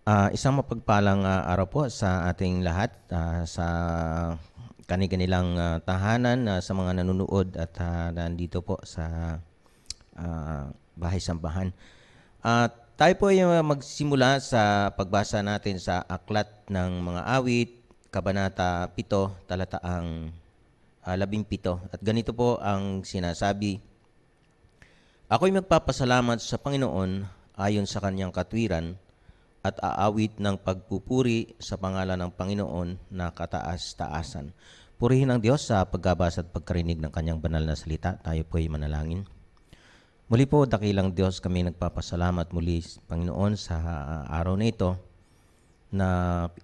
Isang mapagpalang araw po sa ating lahat, sa kani-kanilang tahanan, sa mga nanonood at nandito po sa Bahay Sambahan. Tayo po ay magsimula sa pagbasa natin sa Aklat ng Mga Awit, Kabanata 7, talataang 17. At ganito po ang sinasabi: Ako'y magpapasalamat sa Panginoon ayon sa kanyang katwiran at aawit ng pagpupuri sa pangalan ng Panginoon na kataas-taasan. Purihin ang Diyos sa pagbabasa at pagkarinig ng kanyang banal na salita. Tayo po ay manalangin. Muli po, dakilang Diyos, kami nagpapasalamat muli, Panginoon, sa araw na ito na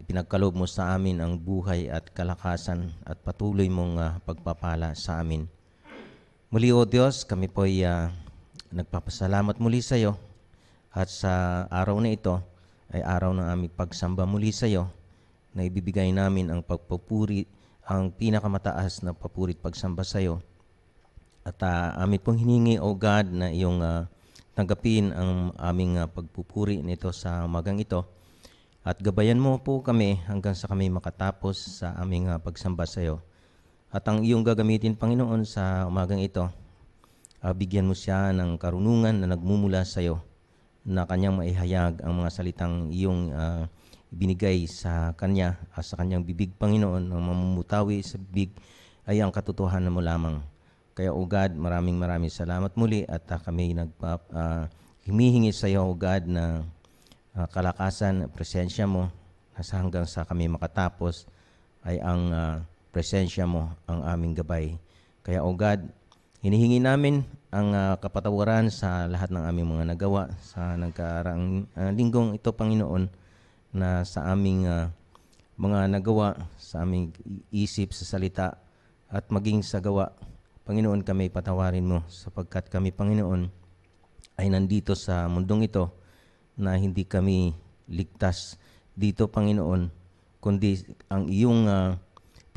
pinagkaloob mo sa amin ang buhay at kalakasan at patuloy mong pagpapala sa amin. Muli, O Diyos, kami po ay nagpapasalamat muli sa iyo, at sa araw na ito ay araw ng aming pagsamba muli sa iyo, na ibibigay namin ang pagpupuri, ang pinakamataas na papuri at pagsamba sa iyo. At amin pong hiningi, O God, na iyong tanggapin ang aming pagpupuri nito sa umagang ito. At gabayan mo po kami hanggang sa kami makatapos sa aming pagsamba sa iyo. At ang iyong gagamitin, Panginoon, sa umagang ito, bigyan mo siya ng karunungan na nagmumula sa iyo, na kanyang maihayag ang mga salitang iyong binigay sa kanya, sa kanyang bibig, Panginoon. Ang mamumutawi sa bibig ay ang katotohanan mo lamang. Kaya, O God, maraming salamat muli, at kami humihingi sa iyo, O God, na kalakasan, presensya mo, nasa hanggang sa kami makatapos ay ang presensya mo ang aming gabay. Kaya, O God, hinihingi namin ang kapatawaran sa lahat ng aming mga nagawa sa nagkaraang linggong ito, Panginoon, na sa aming mga nagawa, sa aming isip, sa salita, at maging sa gawa. Panginoon, kami patawarin mo, sapagkat kami, Panginoon, ay nandito sa mundong ito na hindi kami ligtas dito, Panginoon, kundi ang iyong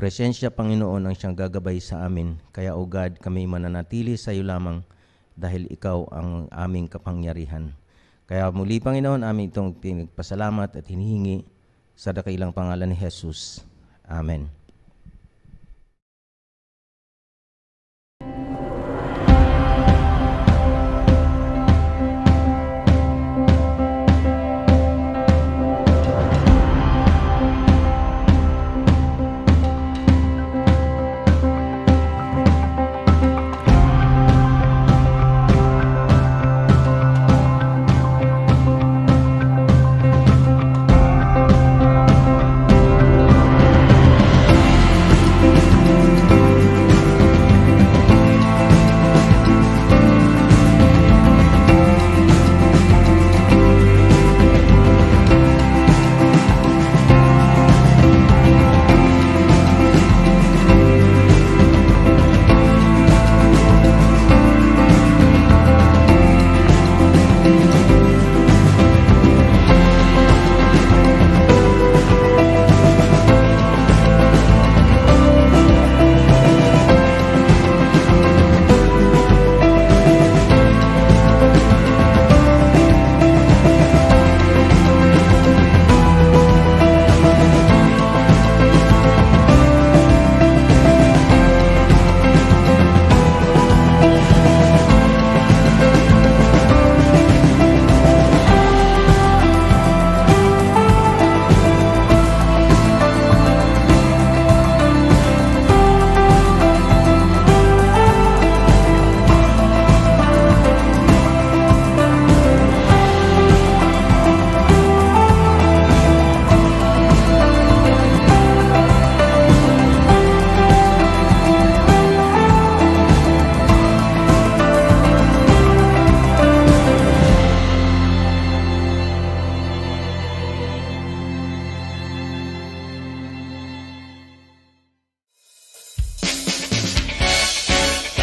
presensya, Panginoon, ang siyang gagabay sa amin. Kaya, O God, kami mananatili sa iyo lamang dahil ikaw ang aming kapangyarihan. Kaya muli, Panginoon, amin itong pinagpasalamat at hinihingi sa dakilang pangalan ni Jesus. Amen.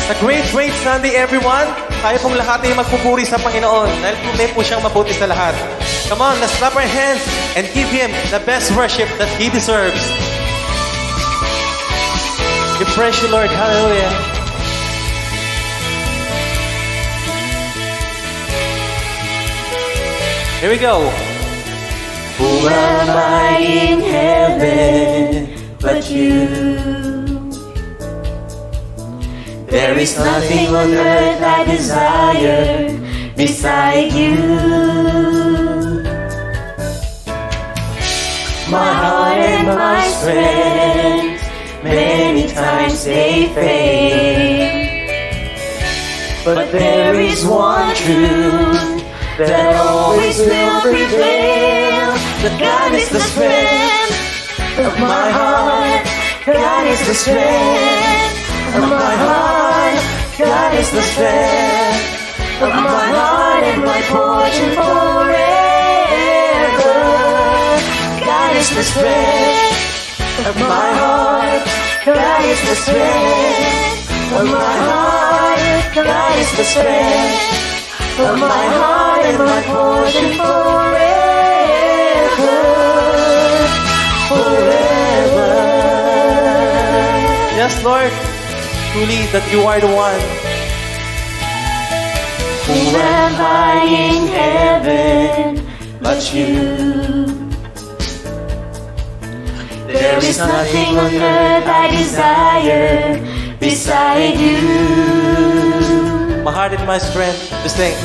It's a great Sunday, everyone. Tayo pong lahat ay magpupuri sa Panginoon dahil tunay po siyang mabuti sa lahat. Come on, let's clap our hands and give Him the best worship that He deserves. We praise you, Lord. Hallelujah. Here we go. Who am I in heaven but you? There is nothing on earth I desire beside you. My heart and my strength, many times they fail, but there is one truth that always will prevail. That God is the strength of my heart. God is the strength of my heart. God is the strength of my heart and my portion forever. God is the strength of my heart. God is the strength of my heart. God is the strength of my heart and my portion forever. Forever. Yes, Lord. Truly that you are the one. Who am I in heaven but you? There is nothing on earth I desire beside you. My heart and my strength to sing.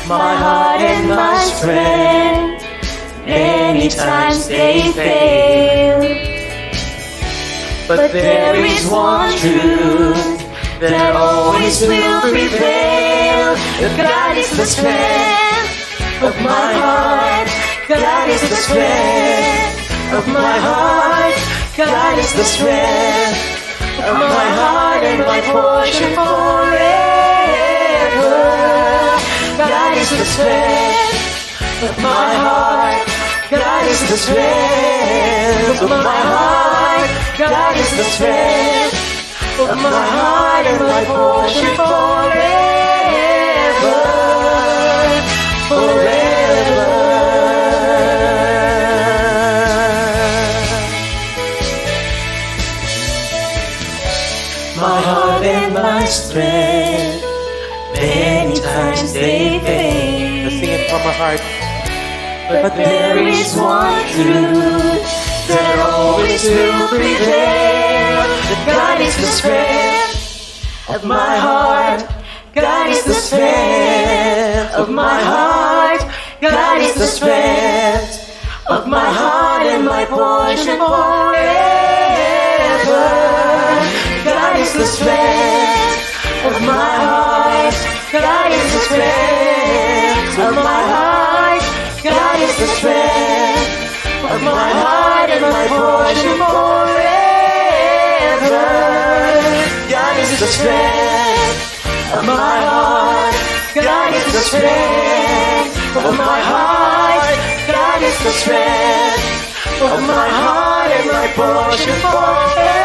My heart and my strength, many times they fail, but there is one truth that always will prevail. God is the strength of my heart. God is the strength of my heart. God is the strength of my heart and my portion forever. God is the strength of my heart. God is the strength of my heart. God is the strength of my heart and my portion forever. Forever. My heart and my strength, many times they fail. Let's sing it from my heart. But there is one truth that always will prevail. That God is the strength of my heart. God is the strength of my heart. God is the strength of my heart and my portion forever. God is the strength of my heart. God is the strength of my heart. God is the strength of my heart and my portion forever. God is the strength of my heart. God is the strength of my heart. God is the strength of my heart and my portion forever.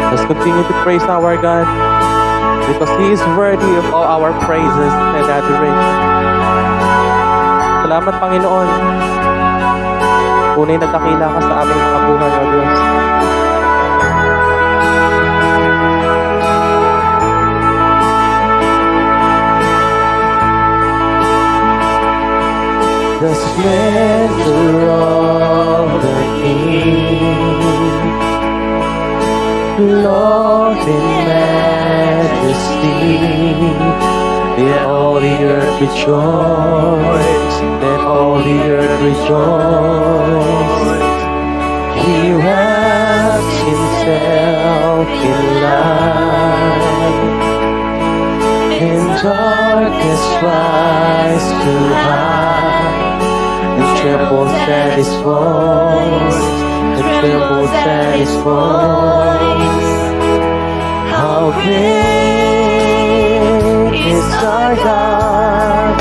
Let's continue to praise our God because He is worthy of all our praises and adoration. Salamat, Panginoon. Tunay na dakila ka sa aming mga buhay, O Diyos. The splendor of the King, Lord in majesty, let all the earth rejoice, let all the earth rejoice. He wraps himself in light, and darkness tries to hide, and trembles at his voice, and trembles at his voice. How great is our God?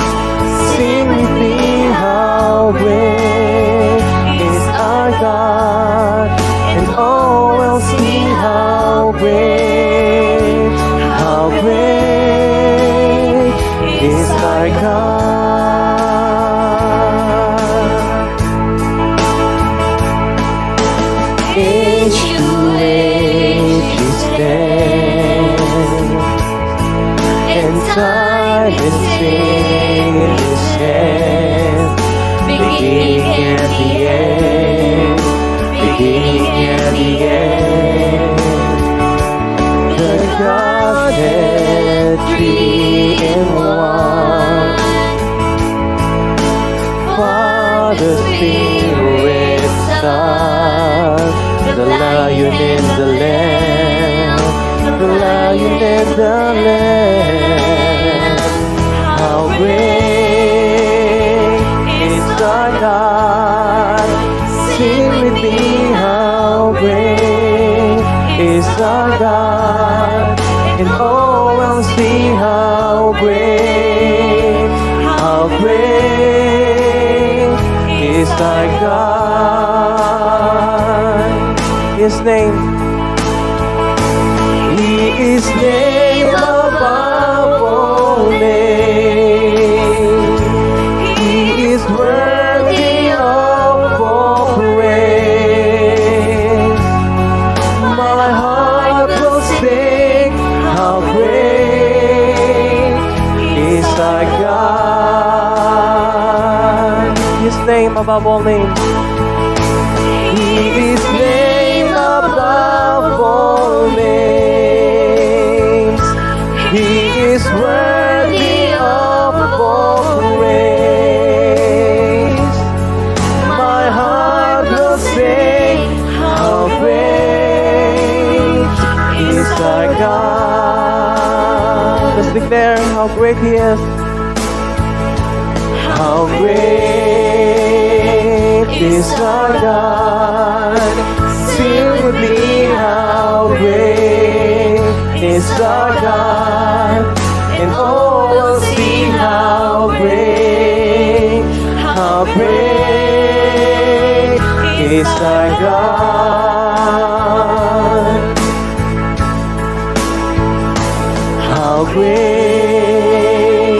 Sing with me, how great is our God? And all will see how great is our God. life is finished. Beginning and the end. Beginning and the end. The Godhead, three in one. Father, Spirit, Son, the Lion and the Lamb, the Lion and the Lamb. How great is our God? Sing with me, how great is our God? And oh, we'll see how great is our God. His name, He is name above all names. He is worthy of all praise. My heart will sing, how great is our God. His name above all names. He is name above all names. He is worthy of all praise. My heart will sing, how great is our God. Let's declare how great He is. How great is our God? Sing with me, how great is our God? And oh, we'll see how great is our God? How great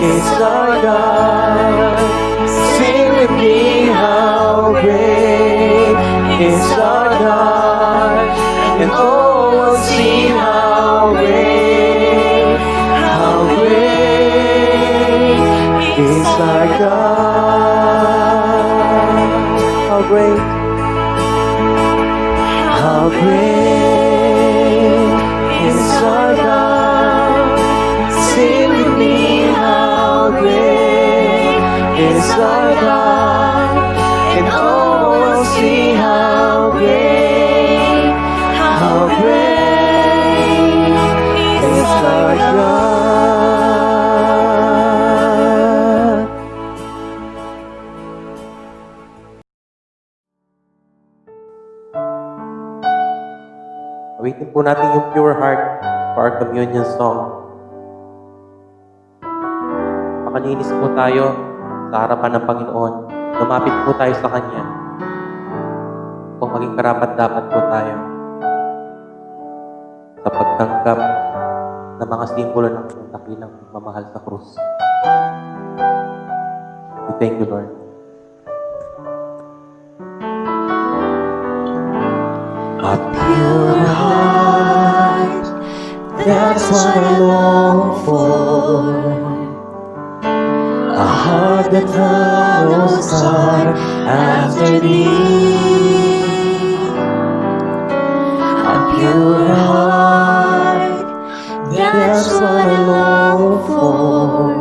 is our God? Sing with me, how great is our God? And oh, we'll see how great is our God. How great is our God? Sing with me, how great is our God? And oh, we'll see how great is our God. Awitin po natin yung Pure Heart for our communion song. Makalinis po tayo sa harapan ng Panginoon. Lumapit po tayo sa Kanya. Kung maging karapat-dapat po tayo sa pagtanggap ng mga simbolo ng dakilang pagmamahal sa krus. We thank you, Lord. A pure heart, that's what I long for. A heart that follows hard after Thee. A pure heart, that's what I long for.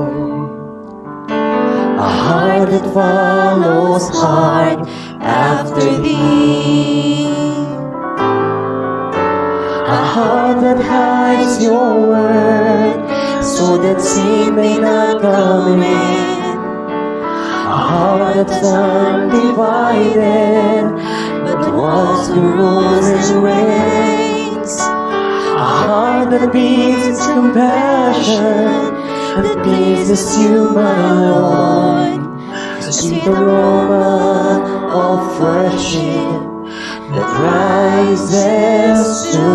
A heart that follows hard after Thee. A heart that hides Your word, so that sin may not come in. A heart that's undivided, but wants to rule and reigns. A heart that beats compassion, that pleases You, my Lord. To sweet aroma of worship that rises to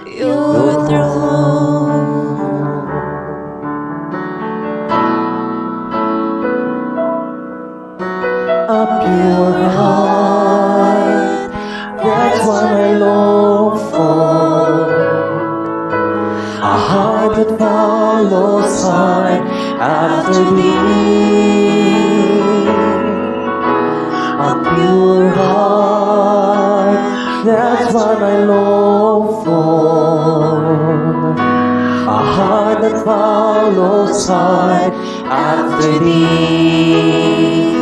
Your throne. A pure heart, that's what I long for. A heart that follows follows hard after thee. A pure heart, that's what I long for. A heart that follows hard after thee.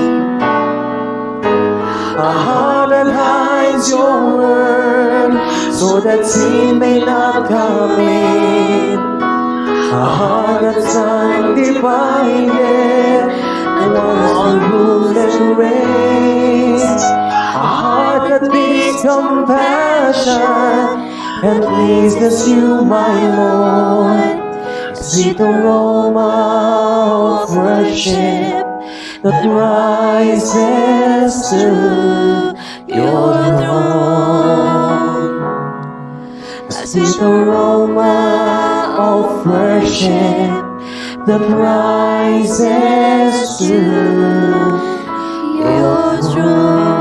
A heart that hides your word, so that sin may not come in. A heart that's undivided, one rules and reigns. A heart that beats compassion and pleases you, my Lord. Sweet aroma of worship that rises to your throne. Sweet aroma of worship that rises to your throne.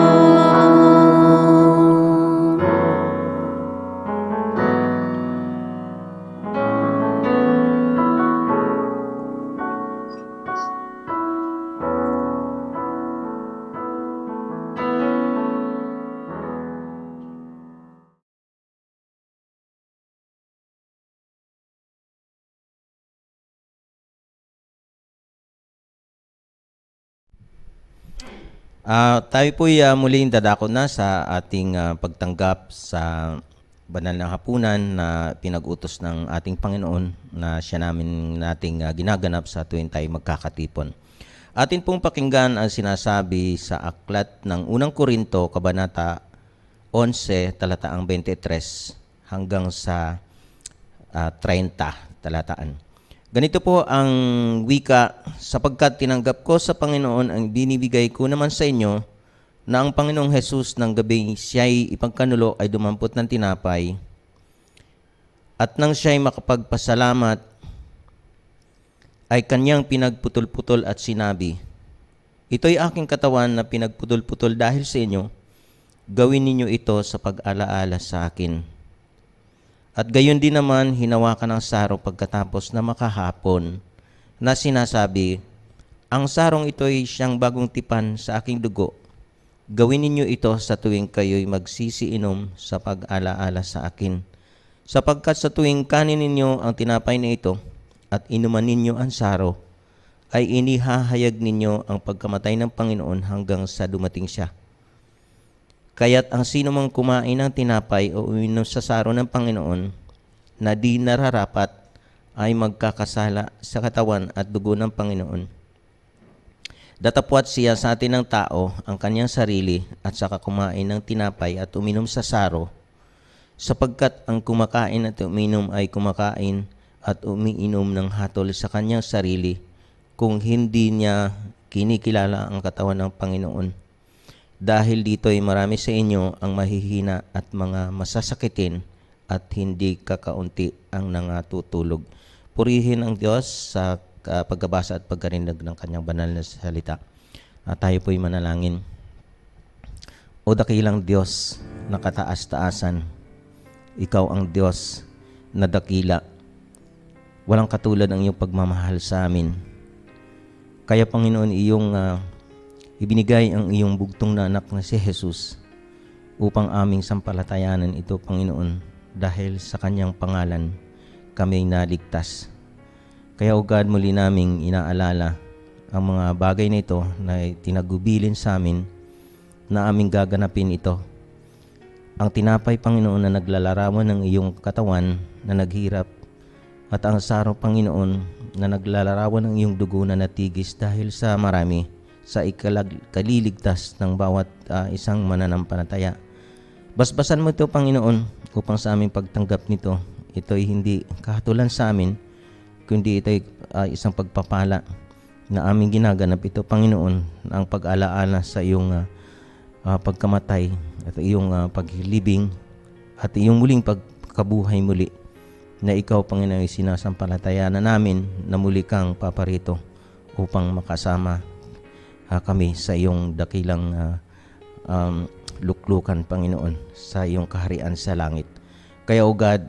Tayo po'y muling dadako na sa ating pagtanggap sa banal na hapunan na pinag-utos ng ating Panginoon na siya nating ginaganap sa tuwing tayo magkakatipon. Atin pong pakinggan ang sinasabi sa aklat ng unang Korinto, Kabanata 11, talataang 23 hanggang sa 30 talataan. Ganito po ang wika, sapagkat tinanggap ko sa Panginoon ang binibigay ko naman sa inyo, na ang Panginoong Hesus ng gabi siya'y ipagkanulo ay dumampot ng tinapay, at nang siya'y makapagpasalamat, ay kanyang pinagputol-putol at sinabi, ito'y aking katawan na pinagputol-putol dahil sa inyo, gawin ninyo ito sa pag-alaala sa akin. At gayon din naman, hinawakan ang sarong pagkatapos na makahapon, na sinasabi, ang sarong ito ay siyang bagong tipan sa aking dugo. Gawin ninyo ito sa tuwing kayo'y magsisiinom sa pag-alaala sa akin. Sapagkat sa tuwing kanin ninyo ang tinapay na ito, at inuman ninyo ang saro, ay inihahayag ninyo ang pagkamatay ng Panginoon hanggang sa dumating siya. Kaya't ang sino mang kumain ng tinapay o uminom sa saro ng Panginoon na di nararapat ay magkakasala sa katawan at dugo ng Panginoon. Datapwat siya sa atin ng tao ang kanyang sarili at saka kumain ng tinapay at uminom sa saro, sapagkat ang kumakain at uminom ay kumakain at umiinom ng hatol sa kanyang sarili kung hindi niya kinikilala ang katawan ng Panginoon. Dahil dito ay marami sa inyo ang mahihina at mga masasakitin at hindi kakaunti ang nangatutulog. Purihin ang Diyos sa pagbabasa at pagkarinig ng kanyang banal na salita. Tayo po'y manalangin. O dakilang Diyos na kataas-taasan, ikaw ang Diyos na dakila. Walang katulad ang iyong pagmamahal sa amin. Kaya Panginoon, iyong ibinigay ang iyong bugtong na anak na si Jesus upang aming sampalatayanan ito, Panginoon, dahil sa kanyang pangalan kami ay naligtas. Kaya, O God, muli naming inaalala ang mga bagay na ito na tinagubilin sa amin na aming gaganapin ito. Ang tinapay, Panginoon, na naglalarawan ng iyong katawan na naghirap, at ang saro, Panginoon, na naglalarawan ng iyong dugo na natigis dahil sa marami, sa ikaliligtas ng bawat isang mananampalataya. Basbasan mo ito, Panginoon, upang sa aming pagtanggap nito, ito'y hindi kahatulan sa amin, kundi ito'y isang pagpapala na aming ginaganap ito, Panginoon, ang pag-alaala sa iyong pagkamatay at iyong paglibing at iyong muling pagkabuhay muli, na ikaw, Panginoon, ay sinasampalataya na namin na muli kang paparito upang makasama kami sa iyong dakilang luklukan, Panginoon, sa iyong kaharian sa langit. Kaya, O God,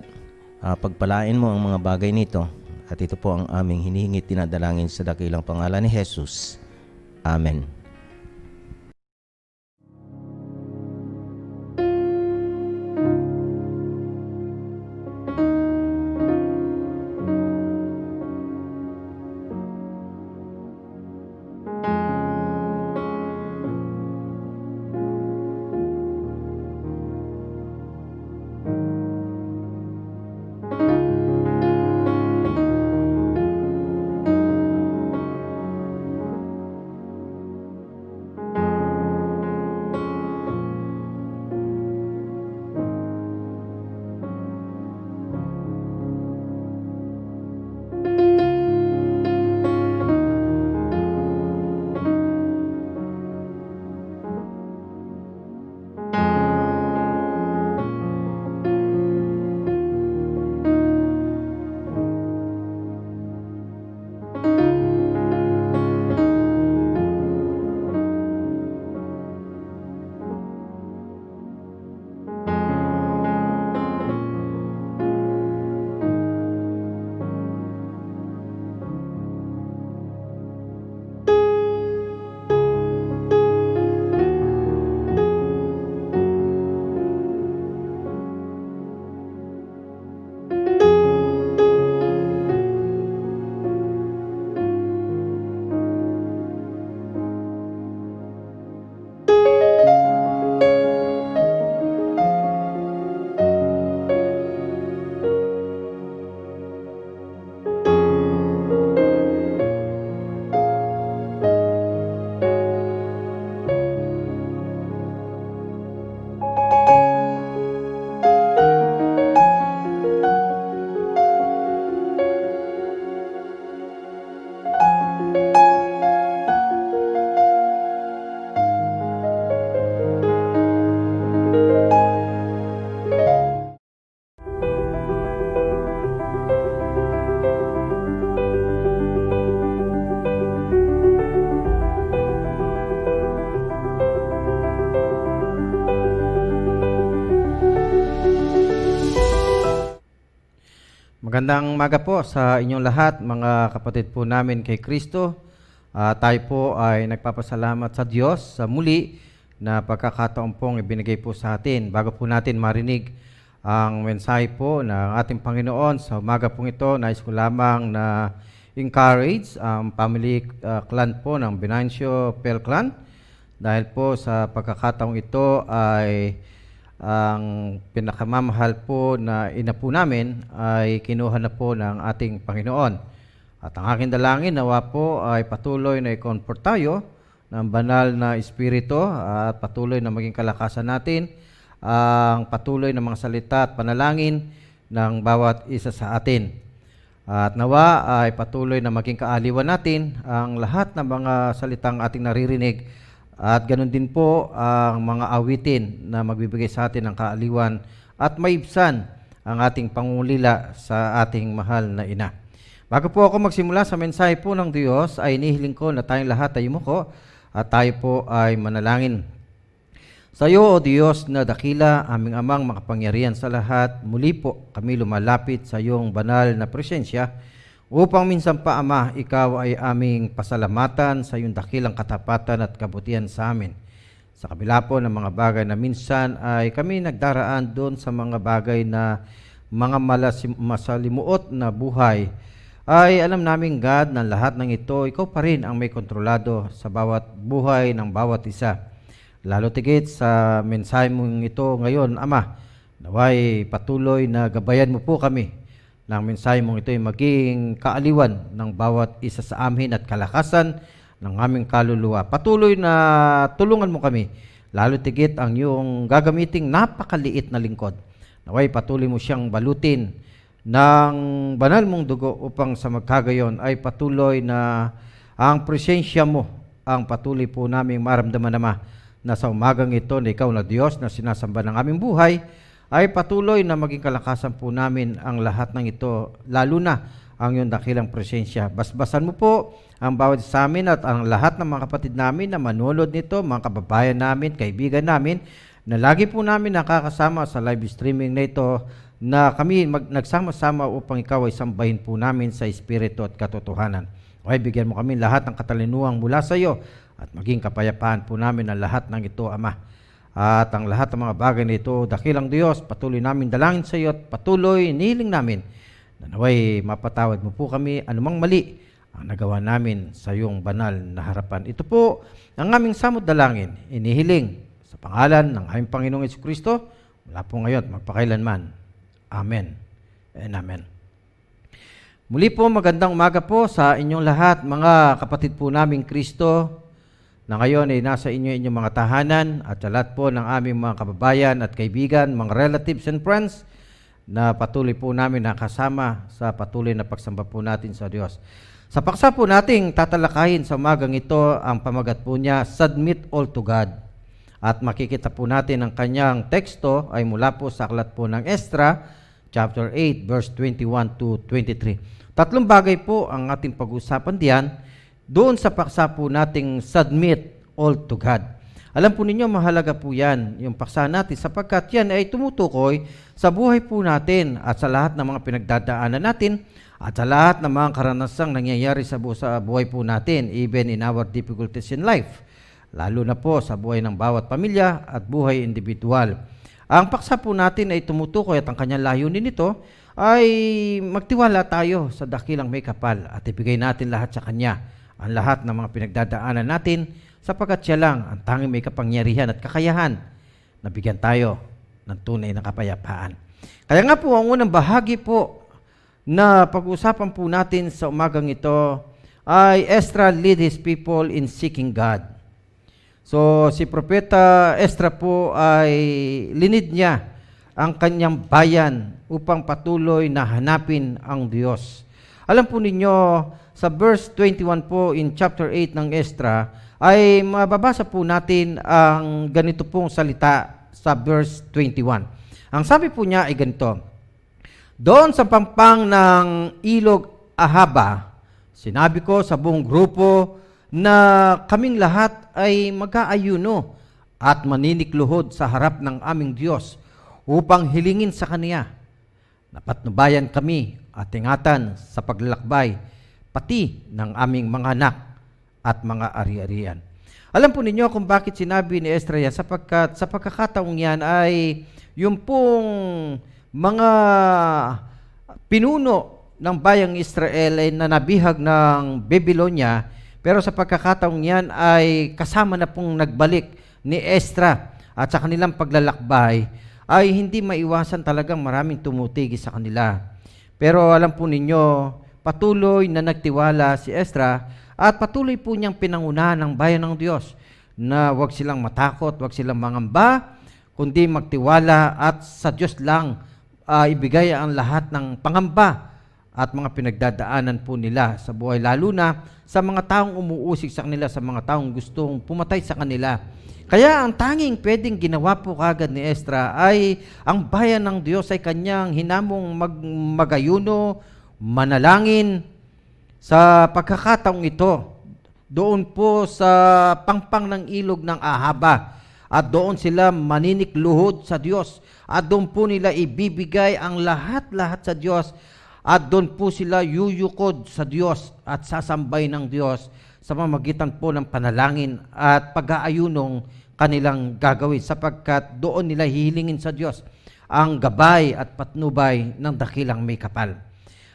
pagpalain mo ang mga bagay nito At ito po ang aming hinihingi at dinadalangin sa dakilang pangalan ni Jesus. Amen. Magandang umaga po sa inyong lahat, mga kapatid po namin kay Kristo. Tayo po ay nagpapasalamat sa Diyos sa muli na pagkakataon pong ibinigay po sa atin. Bago po natin marinig ang mensahe po ng ating Panginoon sa umaga pong ito, nais ko lamang na encourage ang family clan po ng Binancio Pel Clan. Dahil po sa pagkakataong ito ay ang pinakamamahal po na ina po namin ay kinuha na po ng ating Panginoon. At ang aking dalangin nawa po ay patuloy na i-comfort tayo ng banal na Espiritu at patuloy na maging kalakasan natin ang patuloy na mga salita at panalangin ng bawat isa sa atin. At nawa ay patuloy na maging kaaliwan natin ang lahat ng mga salitang ating naririnig. At ganun din po ang mga awitin na magbibigay sa atin ng kaaliwan at maibsan ang ating pangungulila sa ating mahal na ina. Bago po ako magsimula sa mensahe po ng Diyos, ay inihiling ko na tayong lahat ay yumuko at tayo po ay manalangin. Sa iyo, O Diyos na dakila, aming amang makapangyarihan sa lahat, muli po kami lumalapit sa iyong banal na presensya upang minsan pa, Ama, ikaw ay aming pasalamatan sa iyong dakilang katapatan at kabutihan sa amin. Sa kabila po ng mga bagay na minsan ay kami nagdaraan doon sa mga bagay na mga masalimuot na buhay, ay alam namin, God, na lahat ng ito, ikaw pa rin ang may kontrolado sa bawat buhay ng bawat isa. Lalo tigit sa mensahe mong ito ngayon, Ama, naway patuloy na gabayan mo po kami ng mensahe mong ito ay maging kaaliwan ng bawat isa sa amin at kalakasan ng aming kaluluwa. Patuloy na tulungan mo kami, lalo tigit ang iyong gagamiting napakaliit na lingkod. Naway patuloy mo siyang balutin ng banal mong dugo upang sa magkagayon ay patuloy na ang presensya mo ang patuloy po naming maramdaman naman na sa umagang ito na ikaw na Diyos na sinasamba ng aming buhay, ay patuloy na maging kalakasan po namin ang lahat ng ito, lalo na ang iyong dakilang presensya. Basbasan mo po ang bawat sa amin at ang lahat ng mga kapatid namin na manunod nito, mga kababayan namin, kaibigan namin, na lagi po namin nakakasama sa live streaming na ito na kami nagsama-sama upang ikaw ay sambahin po namin sa espiritu at katotohanan. O ay bigyan mo kami lahat ng katalinuhang mula sa iyo at maging kapayapaan po namin ang lahat ng ito, Ama. At ang lahat ng mga bagay na ito, dakilang Diyos, patuloy namin dalangin sa iyo at patuloy nihiling namin na naway mapatawad mo po kami anumang mali ang nagawa namin sa iyong banal na harapan. Ito po ang aming samot dalangin, inihiling sa pangalan ng aming Panginoong Jesucristo, mula po ngayon, magpakailanman. Amen and amen. Muli po, magandang umaga po sa inyong lahat, mga kapatid po naming Kristo, na ngayon ay nasa inyong mga tahanan at sa lahat po ng aming mga kababayan at kaibigan, mga relatives and friends, na patuloy po namin nakasama sa patuloy na pagsamba po natin sa Diyos. Sa paksa po nating tatalakayin sa umagang ito, ang pamagat po niya, Submit All to God. At makikita po natin ang kanyang teksto ay mula po sa aklat po ng Esdra, chapter 8, verse 21 to 23. Tatlong bagay po ang ating pag-usapan diyan, doon sa paksa po nating Submit All to God. Alam po ninyo, mahalaga po yan, yung paksa natin, sapagkat yan ay tumutukoy sa buhay po natin at sa lahat ng mga pinagdadaanan natin at sa lahat ng mga karanasang nangyayari sa buhay po natin, even in our difficulties in life, lalo na po sa buhay ng bawat pamilya at buhay individual. Ang paksa po natin ay tumutukoy at ang kanyang layunin nito ay magtiwala tayo sa dakilang may kapal at ibigay natin lahat sa Kanya, ang lahat ng mga pinagdadaanan natin, sapagkat siya lang ang tanging may kapangyarihan at kakayahan na bigyan tayo ng tunay na kapayapaan. Kaya nga po, ang unang bahagi po na pag-usapan po natin sa umagang ito ay Esdra lead his people in seeking God. So, si Propeta Esdra po ay linid niya ang kanyang bayan upang patuloy na hanapin ang Diyos. Alam po ninyo, sa verse 21 po in chapter 8 ng Esdra, ay mababasa po natin ang ganito pong salita sa verse 21. Ang sabi po niya ay ganito, doon sa pampang ng ilog Ahaba, sinabi ko sa buong grupo na kaming lahat ay mag-aayuno at maninikluhod sa harap ng aming Diyos upang hilingin sa Kanya. Napatnubayan kami at ingatan sa paglalakbay pati ng aming mga anak at mga ari-arian. Alam po ninyo kung bakit sinabi ni Esdra yan, sapagkat sa pagkakataong yan ay yung pong mga pinuno ng bayang Israel ay nanabihag ng Babylonia, pero sa pagkakataong yan ay kasama na pong nagbalik ni Esdra at sa kanilang paglalakbay ay hindi maiwasan talagang maraming tumutigi sa kanila. Pero alam po ninyo, patuloy na nagtiwala si Esdra at patuloy po niyang pinangunahan ng bayan ng Diyos na huwag silang matakot, huwag silang mangamba, kundi magtiwala at sa Diyos lang ibigay ang lahat ng pangamba at mga pinagdadaanan po nila sa buhay, lalo na sa mga taong umuusig sa kanila, sa mga taong gustong pumatay sa kanila. Kaya ang tanging pwedeng ginawa po kagad ni Esdra ay ang bayan ng Diyos ay kanyang hinamong magayuno, manalangin sa pagkakataong ito. Doon po sa pangpang ng ilog ng Ahaba at doon sila maninikluhod sa Diyos at doon po nila ibibigay ang lahat-lahat sa Diyos at doon po sila yuyukod sa Diyos at sasambay ng Diyos sa pamamagitan po ng panalangin at pag-aayunong kanilang gagawin, sapagkat doon nila hihilingin sa Diyos ang gabay at patnubay ng dakilang may kapal.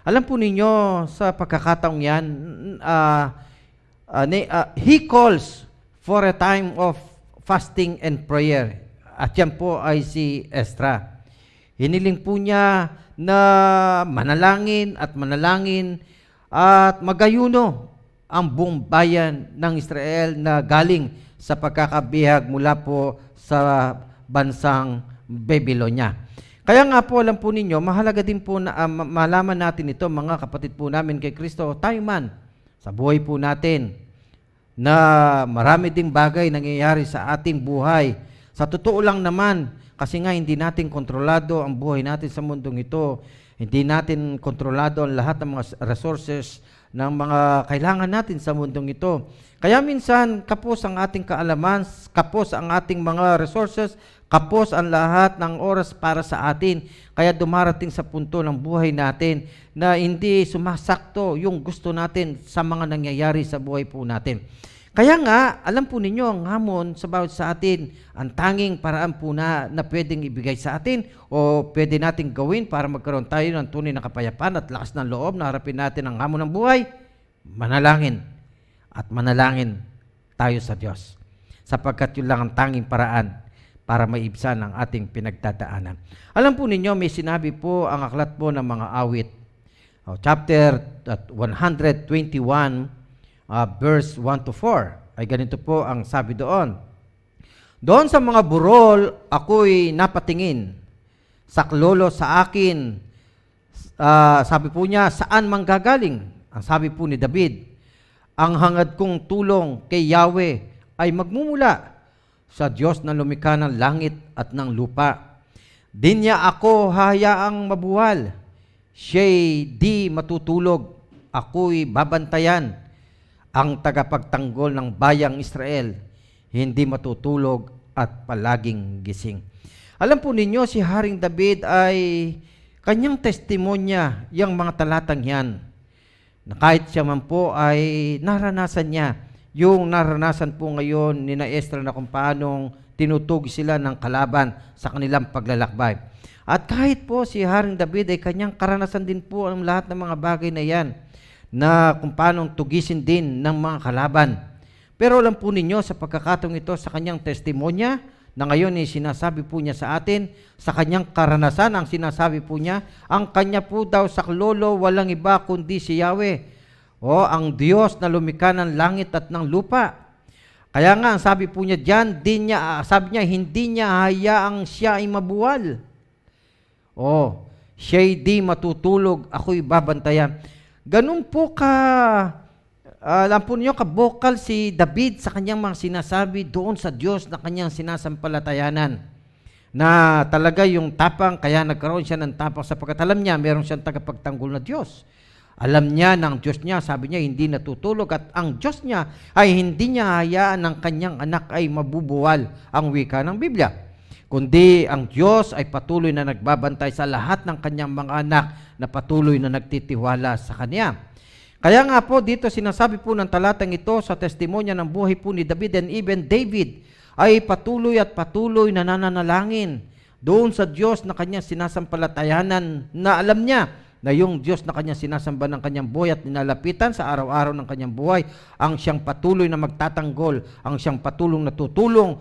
Alam po ninyo, sa pagkakataong yan, he calls for a time of fasting and prayer. At yan po ay si Esdra. Hiniling po niya na manalangin at magayuno ang buong bayan ng Israel na galing sa pagkakabihag mula po sa bansang Babylonia. Kaya nga po, alam po ninyo, mahalaga din po na malaman natin ito, mga kapatid po namin kay Kristo, tayo man, sa buhay po natin, na marami ding bagay nangyayari sa ating buhay. Sa totoo lang naman, kasi nga hindi natin kontrolado ang buhay natin sa mundong ito. Hindi natin kontrolado ang lahat ng mga resources ng mga kailangan natin sa mundong ito. Kaya minsan, kapos ang ating kaalaman, kapos ang ating mga resources, kapos ang lahat ng oras para sa atin. Kaya dumarating sa punto ng buhay natin na hindi sumasakto yung gusto natin sa mga nangyayari sa buhay po natin. Kaya nga, alam po ninyo, ang hamon sa bawat sa atin, ang tanging paraan po na pwedeng ibigay sa atin o pwede nating gawin para magkaroon tayo ng tunay na kapayapaan at lakas ng loob na harapin natin ang hamon ng buhay, manalangin. At manalangin tayo sa Diyos. Sapagkat yun lang ang tanging paraan para maibsan ang ating pinagdadaanan. Alam po ninyo, may sinabi po ang aklat po ng mga awit. Chapter 121, verse 1 to 4, ay ganito po ang sabi doon. Doon sa mga burol, ako'y napatingin. Saklolo sa akin, sabi po niya, saan manggagaling? Ang sabi po ni David, ang hangad kong tulong kay Yahweh ay magmumula sa Diyos na lumikha ng langit at ng lupa. Di niya ako hayaang mabuwal. Siya'y di matutulog. Ako'y babantayan. Ang tagapagtanggol ng bayang Israel, hindi matutulog at palaging gising. Alam po ninyo, si Haring David ay kanyang testimonya, yung mga talatang yan, na kahit siya man po ay naranasan niya, yung naranasan po ngayon ni na Esdras na kung paanong tinutug sila ng kalaban sa kanilang paglalakbay. At kahit po si Haring David ay kanyang karanasan din po ang lahat ng mga bagay na yan, na kung paano tugisin din ng mga kalaban. Pero alam po ninyo, sa pagkakataong ito, sa kanyang testimonya, na ngayon ay sinasabi po niya sa atin, sa kanyang karanasan, ang sinasabi po niya, ang kanya po daw saklolo, walang iba kundi si Yahweh, o ang Diyos na lumikha ng langit at ng lupa. Kaya nga, ang sabi po niya dyan, sabi niya, hindi niya hayaang siya ay mabuwal. O, siya'y di matutulog, ako'y babantayan. Ganun po alam po niyo, kabokal si David sa kanyang mga sinasabi doon sa Diyos na kanyang sinasampalatayanan. Na talaga yung tapang, kaya nagkaroon siya ng tapang sapagkat alam niya, meron siyang tagapagtanggol na Diyos. Alam niya ng Diyos niya, sabi niya, hindi natutulog at ang Diyos niya ay hindi niya hayaan ng kanyang anak ay mabubuwal, ang wika ng Biblia. Kundi ang Diyos ay patuloy na nagbabantay sa lahat ng kanyang mga anak na patuloy na nagtitiwala sa Kanya. Kaya nga po dito sinasabi po ng talatang ito sa testimonya ng buhay po ni David, and even David ay patuloy at patuloy na nananalangin doon sa Diyos na kanyang sinasampalatayanan, na alam niya na yung Diyos na kanyang sinasamba ng kanyang buhay at ninalapitan sa araw-araw ng kanyang buhay, ang siyang patuloy na magtatanggol, ang siyang patuloy na tutulong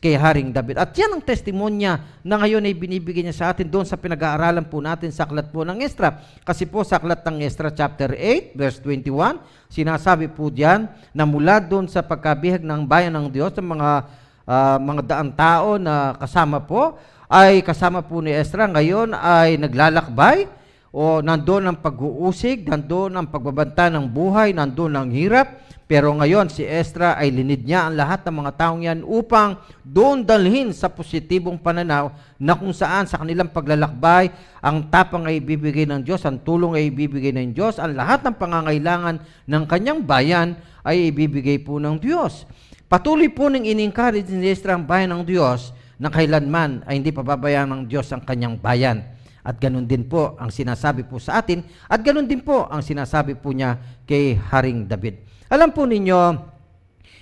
kay Haring David. At yan ang testimonya na ngayon ay binibigay niya sa atin doon sa pinag-aaralan po natin sa aklat po ng Esdras. Kasi po sa aklat ng Esdras chapter 8 verse 21, sinasabi po diyan na mula doon sa pagkabihag ng bayan ng Diyos ng mga daang tao na kasama po, ay kasama po ni Esdras ngayon ay naglalakbay, o nandoon ang pag-uusig, nandoon ang pagbabanta ng buhay, nandoon ang hirap. Pero ngayon si Esdras ay linid niya ang lahat ng mga taong yan upang doon dalhin sa positibong pananaw na kung saan sa kanilang paglalakbay, ang tapang ay ibibigay ng Diyos, ang tulong ay ibibigay ng Diyos, ang lahat ng pangangailangan ng kanyang bayan ay ibibigay po ng Diyos. Patuloy po nang in-encourage ni Esdras ang bayan ng Diyos na kailanman ay hindi pababayaan ng Diyos ang kanyang bayan. At ganun din po ang sinasabi po sa atin, at ganun din po ang sinasabi po niya kay Haring David. Alam po ninyo,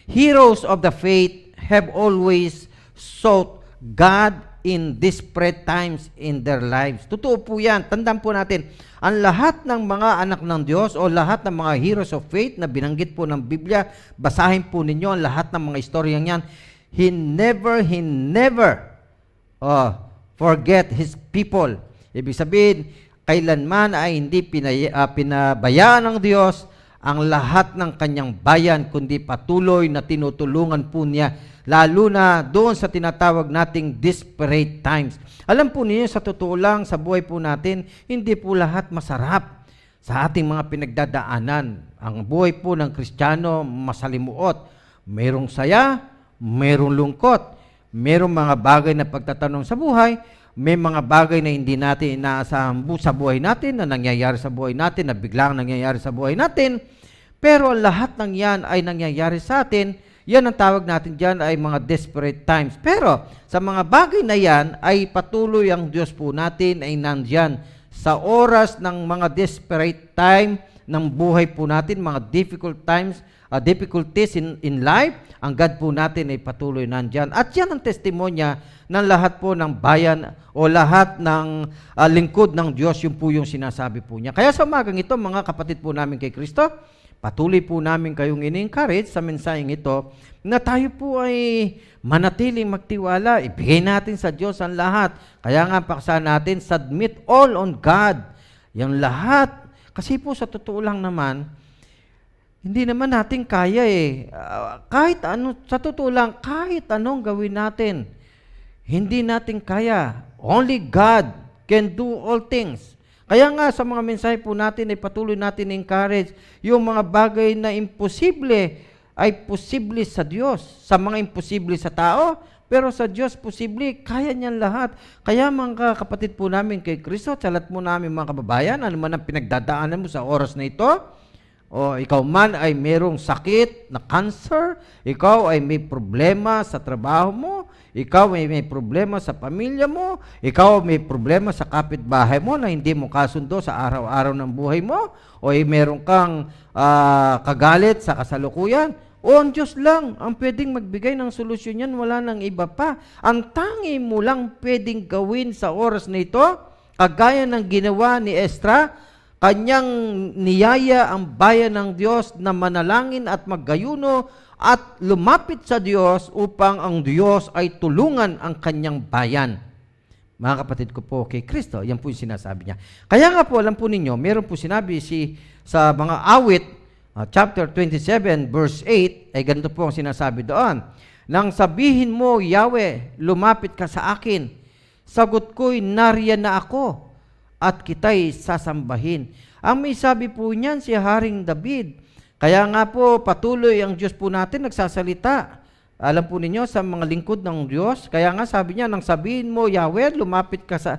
heroes of the faith have always sought God in desperate times in their lives. Totoo po yan. Tandaan po natin, ang lahat ng mga anak ng Diyos o lahat ng mga heroes of faith na binanggit po ng Biblia, basahin po ninyo ang lahat ng mga istoryang yan. He never forget his people. Ibig sabihin, kailanman ay hindi pinabayaan ng Diyos ang lahat ng kanyang bayan, kundi patuloy na tinutulungan po niya, lalo na doon sa tinatawag nating desperate times. Alam po niyo, sa totoo lang, sa buhay po natin, hindi po lahat masarap sa ating mga pinagdadaanan. Ang buhay po ng Kristiyano, masalimuot. Mayroong saya, mayroong lungkot, mayroong mga bagay na pagtatanong sa buhay, may mga bagay na hindi natin inaasahan sa buhay natin, na nangyayari sa buhay natin, na biglang nangyayari sa buhay natin. Pero lahat ng yan ay nangyayari sa atin. Yan ang tawag natin dyan ay mga desperate times. Pero sa mga bagay na yan ay patuloy ang Diyos po natin ay nandyan sa oras ng mga desperate time ng buhay po natin, mga difficult times, difficulties in life, ang God po natin ay patuloy nandyan. At yan ang testimonya ng lahat po ng bayan o lahat ng lingkod ng Diyos, yun po yung sinasabi po niya. Kaya sa umagang ito, mga kapatid po namin kay Kristo, patuloy po namin kayong ini-encourage sa mensaheng ito na tayo po ay manatiling magtiwala. Ibigay natin sa Diyos ang lahat. Kaya nga paksa natin, submit all on God. Yung lahat. Kasi po sa totoo lang naman, hindi naman natin kaya kahit ano, sa totoo lang, kahit anong gawin natin, hindi natin kaya. Only God can do all things. Kaya nga sa mga mensahe po natin ay patuloy natin encourage yung mga bagay na imposible ay posible sa Diyos. Sa mga imposible sa tao, pero sa Diyos posible, kaya niyan lahat. Kaya mga kapatid po namin kay Kristo, salat mo namin mga kababayan, ano man ang pinagdadaanan mo sa oras na ito, o ikaw man ay merong sakit na cancer, ikaw ay may problema sa trabaho mo, ikaw ay may problema sa pamilya mo, ikaw may problema sa kapitbahay mo na hindi mo kasundo sa araw-araw ng buhay mo, o ay meron kang kagalit sa kasalukuyan, o ang Diyos lang ang pwedeng magbigay ng solusyon yan, wala nang iba pa. Ang tangi mo lang pwedeng gawin sa oras na ito, kagaya ng ginawa ni Estra, kanyang niyaya ang bayan ng Diyos na manalangin at maggayuno at lumapit sa Diyos upang ang Diyos ay tulungan ang kanyang bayan. Mga kapatid ko po kay Kristo, yan po yung sinasabi niya. Kaya nga po, alam po ninyo, meron po sinabi sa mga awit, chapter 27, verse 8, ay ganito po ang sinasabi doon. Nang sabihin mo, Yahweh, lumapit ka sa akin, sagot ko'y nariyan na ako, at kita'y sasambahin. Ang may sabi po niyan si Haring David. Kaya nga po, patuloy ang Diyos po natin nagsasalita. Alam po ninyo, sa mga lingkod ng Diyos. Kaya nga sabi niya, nang sabihin mo, Yahweh, lumapit ka sa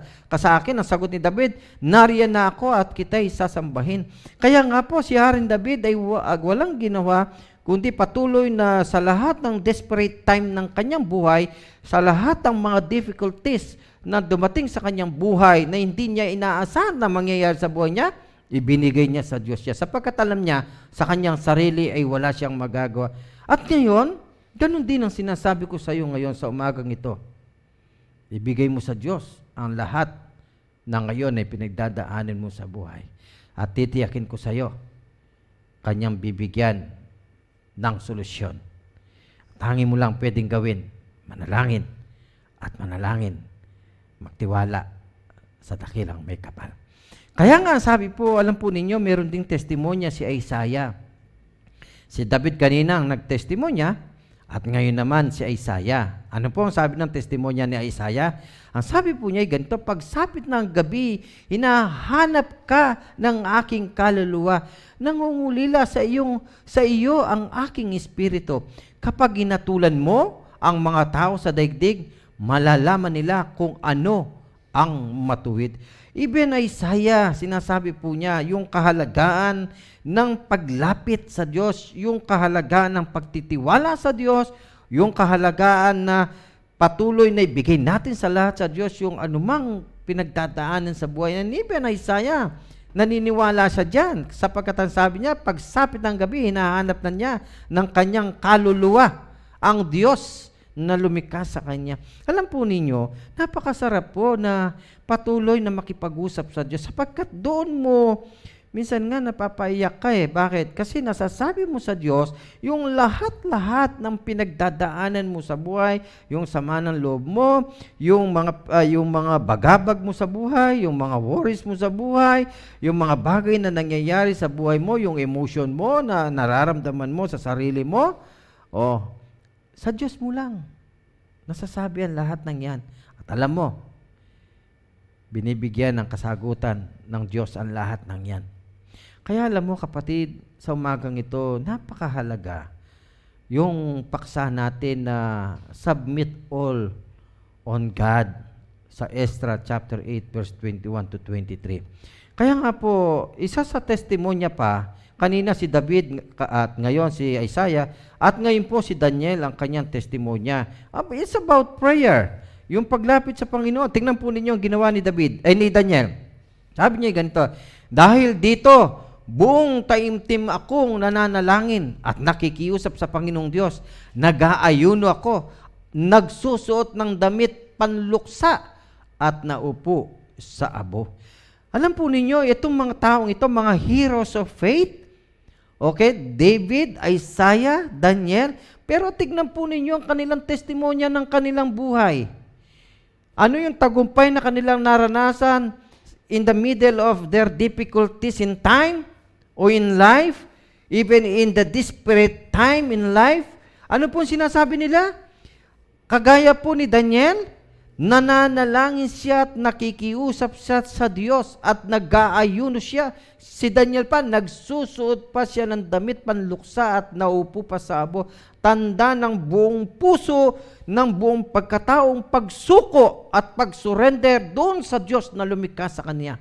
akin, ang sagot ni David, nariyan na ako at kita'y sasambahin. Kaya nga po, si Haring David ay walang ginawa, kundi patuloy na sa lahat ng desperate time ng kanyang buhay, sa lahat ng mga difficulties na dumating sa kanyang buhay na hindi niya inaasahan na mangyayari sa buhay niya, ibinigay niya sa Diyos siya. Sapagkat alam niya, sa kanyang sarili ay wala siyang magagawa. At ngayon, ganun din ang sinasabi ko sa iyo ngayon sa umagang ito. Ibigay mo sa Diyos ang lahat na ngayon ay pinagdadaanin mo sa buhay. At titiyakin ko sa iyo, kanyang bibigyan ng solusyon. Tangi mo lang pwedeng gawin, manalangin at manalangin. Magtiwala sa dakilang may kapal. Kaya nga sabi po, alam po ninyo, meron ding testimonya si Isaiah. Si David kanina ang nagtestimonya, at ngayon naman si Isaiah. Ano po ang sabi ng testimonya ni Isaiah? Ang sabi po niya ay ganito, pagsapit ng gabi, hinahanap ka ng aking kaluluwa, nangungulila sa iyo ang aking espiritu. Kapag ginatulan mo ang mga tao sa daigdig, malalaman nila kung ano ang matuwid. Even Isaiah, sinasabi po niya, yung kahalagaan ng paglapit sa Diyos, yung kahalagaan ng pagtitiwala sa Diyos, yung kahalagaan na patuloy na ibigay natin sa lahat sa Diyos, yung anumang pinagdadaanan sa buhay. And even Isaiah, naniniwala siya dyan, sapagkat ang sabi niya, pagsapit ng gabi, hinahanap na niya ng kanyang kaluluwa, ang Diyos na lumikha sa kanya. Alam po ninyo, napakasarap po na patuloy na makipag-usap sa Diyos sapagkat doon mo, minsan nga napapaiyak ka Bakit? Kasi nasasabi mo sa Diyos yung lahat-lahat ng pinagdadaanan mo sa buhay, yung sama ng loob mo, yung mga bagabag mo sa buhay, yung mga worries mo sa buhay, yung mga bagay na nangyayari sa buhay mo, yung emotion mo na nararamdaman mo sa sarili mo. Sa Diyos mo lang nasasabi ang lahat ng yan. At alam mo, binibigyan ng kasagutan ng Diyos ang lahat ng yan. Kaya alam mo kapatid, sa umagang ito, napakahalaga yung paksa natin na submit all on God. sa Ezra chapter 8 verse 21 to 23. Kaya nga po, isa sa testimonya pa, kanina si David at ngayon si Isaiah at ngayon po si Daniel ang kanyang testimonya. It's about prayer. Yung paglapit sa Panginoon. Tingnan po ninyo ang ginawa ni ni Daniel. Sabi niya ganito, dahil dito, buong taimtim akong nananalangin at nakikiusap sa Panginoong Diyos. Nag-aayuno ako, nagsusuot ng damit panluksa at naupo sa abo. Alam po ninyo, itong mga taong ito, mga heroes of faith, okay, David, Isaiah, Daniel, pero tignan po ninyo ang kanilang testimonya ng kanilang buhay. Ano yung tagumpay na kanilang naranasan in the middle of their difficulties in time o in life, even in the desperate time in life? Ano po sinasabi nila? Kagaya po ni Daniel, nananalangin siya at nakikiusap siya sa Diyos at nag-aayuno siya. Si Daniel pa, nagsusuot pa siya ng damit panluksa at naupo pa sa abo. Tanda ng buong puso, ng buong pagkataong pagsuko at pagsurrender doon sa Diyos na lumikha sa kanya.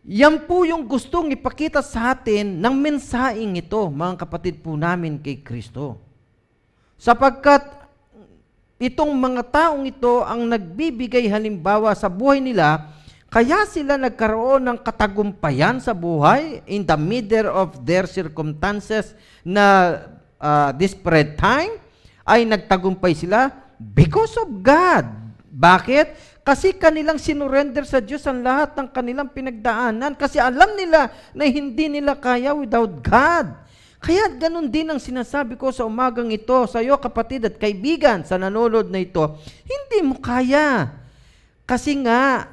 Yan po yung gustong ipakita sa atin ng mensaheng ito, mga kapatid po namin kay Kristo. Sapagkat itong mga taong ito ang nagbibigay halimbawa sa buhay nila, kaya sila nagkaroon ng katagumpayan sa buhay in the middle of their circumstances na desperate time, ay nagtagumpay sila because of God. Bakit? Kasi kanilang sinurrender sa Diyos ang lahat ng kanilang pinagdaanan. Kasi alam nila na hindi nila kaya without God. Kaya ganun din ang sinasabi ko sa umagang ito sa iyo kapatid at kaibigan sa nanonood na ito, hindi mo kaya. Kasi nga,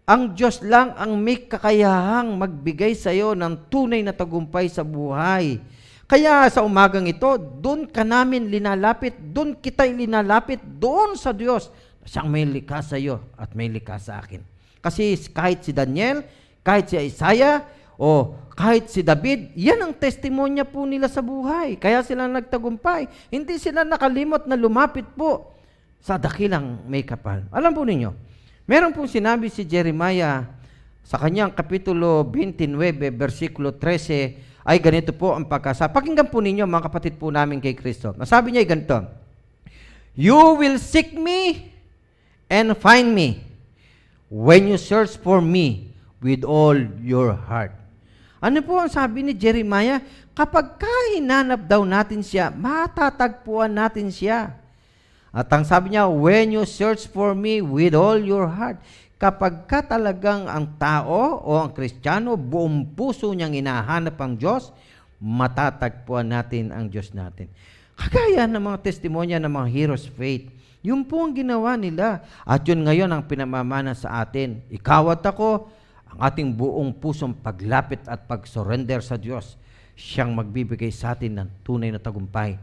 ang Diyos lang ang may kakayahang magbigay sa iyo ng tunay na tagumpay sa buhay. Kaya sa umagang ito, doon ka namin linalapit, doon kita'y linalapit, doon sa Diyos. Siyang may likha sa iyo at may likha sa akin. Kasi kahit si Daniel, kahit si Isaiah, o kahit si David, yan ang testimonya po nila sa buhay. Kaya sila nagtagumpay. Hindi sila nakalimot na lumapit po sa dakilang may kapal. Alam po ninyo, meron pong sinabi si Jeremiah sa kanyang kapitulo 29, versikulo 13, ay ganito po ang pagkasa. Pakinggan po ninyo mga kapatid po namin kay Kristo. Nasabi niya ay ganito, you will seek me and find me when you search for me with all your heart. Ano po ang sabi ni Jeremiah? Kapag hinanap daw natin siya, matatagpuan natin siya. At ang sabi niya, when you search for me with all your heart, kapag talagang ang tao o ang Kristiyano, buong puso niyang hinahanap ang Diyos, matatagpuan natin ang Diyos natin. Kagaya ng mga testimonya ng mga heroes of faith, yun po ang ginawa nila. At yun ngayon ang pinamamana sa atin. Ikaw at ako, ang ating buong pusong paglapit at pag-surrender sa Diyos, siyang magbibigay sa atin ng tunay na tagumpay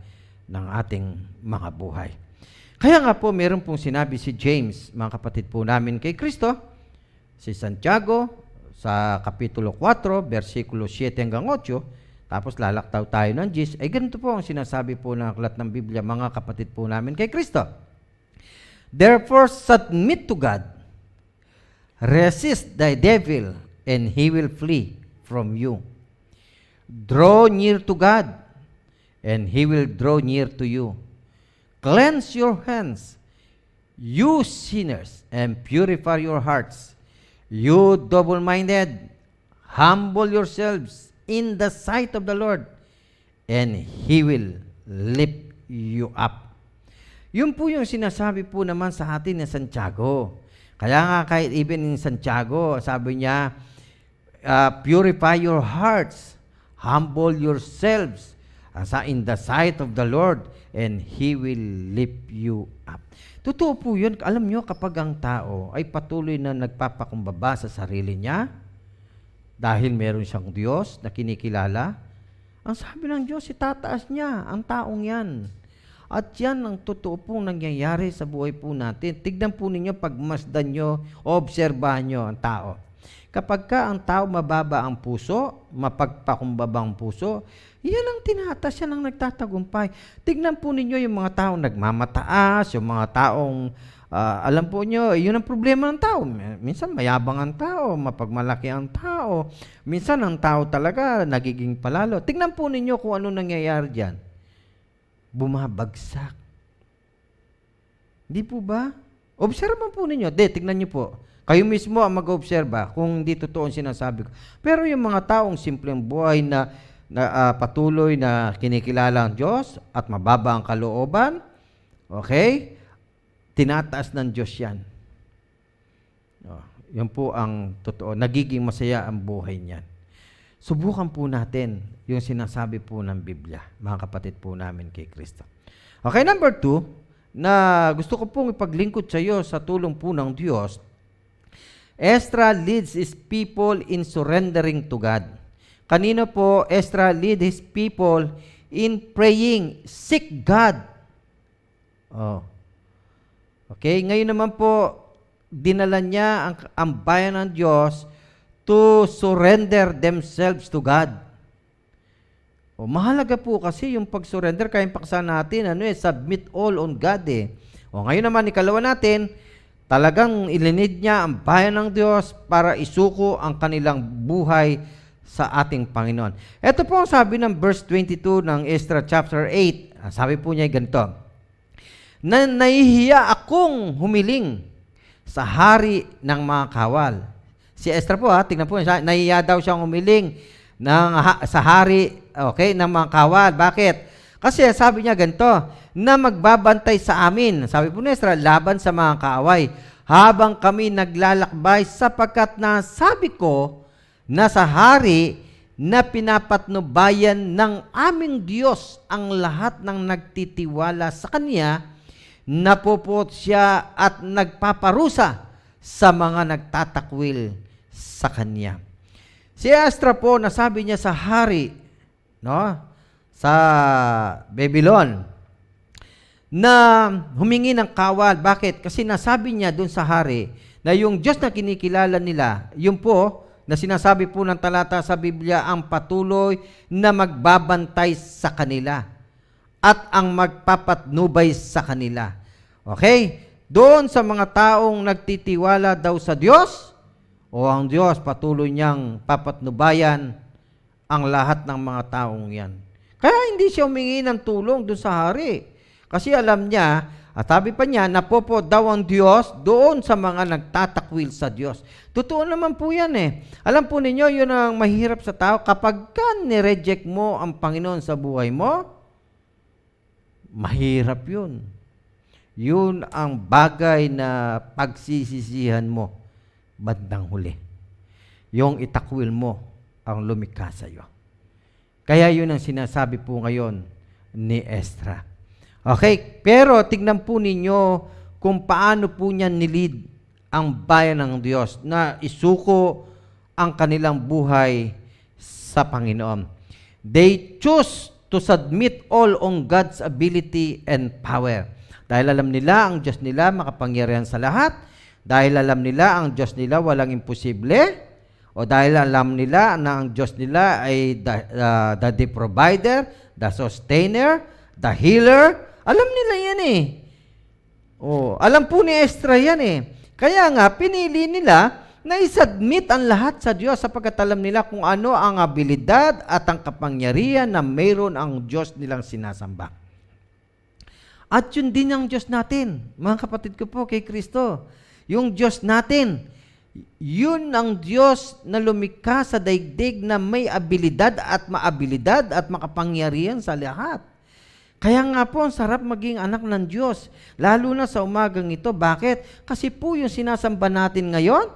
ng ating mga buhay. Kaya nga po, meron pong sinabi si James, mga kapatid po namin kay Kristo, si Santiago, sa Kapitulo 4, versikulo 7 hanggang 8, tapos lalaktaw tayo ng 10, ay ganito po ang sinasabi po ng aklat ng Biblia, mga kapatid po namin kay Kristo. Therefore, submit to God. Resist the devil, and he will flee from you. Draw near to God, and he will draw near to you. Cleanse your hands, you sinners, and purify your hearts. You double-minded, humble yourselves in the sight of the Lord, and he will lift you up. Yun po yung sinasabi po naman sa atin ni Santiago. Kaya nga kahit even in Santiago, sabi niya, purify your hearts, humble yourselves in the sight of the Lord, and He will lift you up. Totoo po yun. Alam nyo, kapag ang tao ay patuloy na nagpapakumbaba sa sarili niya, dahil meron siyang Diyos na kinikilala, ang sabi ng Diyos, itataas niya ang taong yan. At yan ang totoo pong nangyayari sa buhay po natin. Tignan po ninyo, pagmasdan nyo, obserbahan nyo ang tao. Kapag ka ang tao mababa ang puso, mapagpakumbaba ang puso, yan ang tinatas, yan ang nagtatagumpay. Tignan po ninyo yung mga taong nagmamataas, yung mga taong Alam po nyo, yun ang problema ng tao. Minsan mayabang ang tao, mapagmalaki ang tao. Minsan ang tao talaga nagiging palalo. Tingnan po ninyo kung ano nangyayari dyan. Bumabagsak. Hindi po ba? Obserban po ninyo. Tignan nyo po. Kayo mismo ang mag-obserba kung hindi totoo ang sinasabi ko. Pero yung mga taong simpleng buhay na patuloy na kinikilala ang Diyos at mababa ang kalooban, okay? Tinataas ng Diyos yan. Yan po ang totoo. Nagiging masaya ang buhay niyan. Subukan po natin yung sinasabi po ng Biblia, mga kapatid po namin kay Kristo. Okay, number 2, na gusto ko pong ipaglingkod sa iyo sa tulong po ng Diyos. Ezra leads his people in surrendering to God. Kanino po Ezra lead his people in praying, seek God. Okay, ngayon naman po, dinala niya ang bayan ng Diyos to surrender themselves to God. Mahalaga po kasi yung pag-surrender, kaya paksa natin, submit all on God ngayon naman, ikalawa natin, talagang ilinid niya ang bayan ng Diyos para isuko ang kanilang buhay sa ating Panginoon. Ito po ang sabi ng verse 22 ng Ezra chapter 8. Sabi po niya ganito, na nahihiya akong humiling sa hari ng mga kawal. Si Ezra po, tingnan po, nahihiya daw siyang humiling sa hari, okay, ng mga kawal. Bakit? Kasi sabi niya ganito, na magbabantay sa amin. Sabi po ni Ezra, laban sa mga kaaway. Habang kami naglalakbay, sapagkat nasabi ko na sa hari na pinapatnubayan ng aming Diyos ang lahat ng nagtitiwala sa Kanya, napupot siya at nagpaparusa sa mga nagtatakwil sa Kanya. Si Ezra po, nasabi niya sa hari, sa Babylon, na humingi ng kawal. Bakit? Kasi nasabi niya doon sa hari na yung Diyos na kinikilala nila, yun po, na sinasabi po ng talata sa Biblia, ang patuloy na magbabantay sa kanila at ang magpapatnubay sa kanila. Okay? Doon sa mga taong nagtitiwala daw sa Diyos, ang Diyos patuloy niyang papatnubayan ang lahat ng mga taong yan. Kaya hindi siya humingi ng tulong doon sa hari. Kasi alam niya, at sabi pa niya, napopo daw ang Diyos doon sa mga nagtatakwil sa Diyos. Totoo naman po yan Alam po ninyo, yun ang mahirap sa tao. Kapag nireject mo ang Panginoon sa buhay mo, mahirap yun. Yun ang bagay na pagsisisihan mo bandang huli. Yung itakwil mo ang lumikha sa iyo. Kaya yun ang sinasabi po ngayon ni Ezra. Okay, pero tignan po ninyo kung paano po niya nilid ang bayan ng Diyos na isuko ang kanilang buhay sa Panginoon. They choose to submit all on God's ability and power. Dahil alam nila ang Diyos nila makapangyarihan sa lahat, dahil alam nila ang Diyos nila walang imposible, o dahil alam nila na ang Diyos nila ay the provider, the sustainer, the healer. Alam nila yan alam po ni Ezra yan Kaya nga, pinili nila na isubmit ang lahat sa Diyos sapagkat alam nila kung ano ang abilidad at ang kapangyarihan na mayroon ang Diyos nilang sinasamba. At yun din ang Diyos natin, mga kapatid ko po kay Kristo. Yung Diyos natin, yun ang Diyos na lumikha sa daigdig na may abilidad at maabilidad at makapangyarihan sa lahat. Kaya nga po, ang sarap maging anak ng Diyos, lalo na sa umagang ito. Bakit? Kasi po yung sinasamba natin ngayon,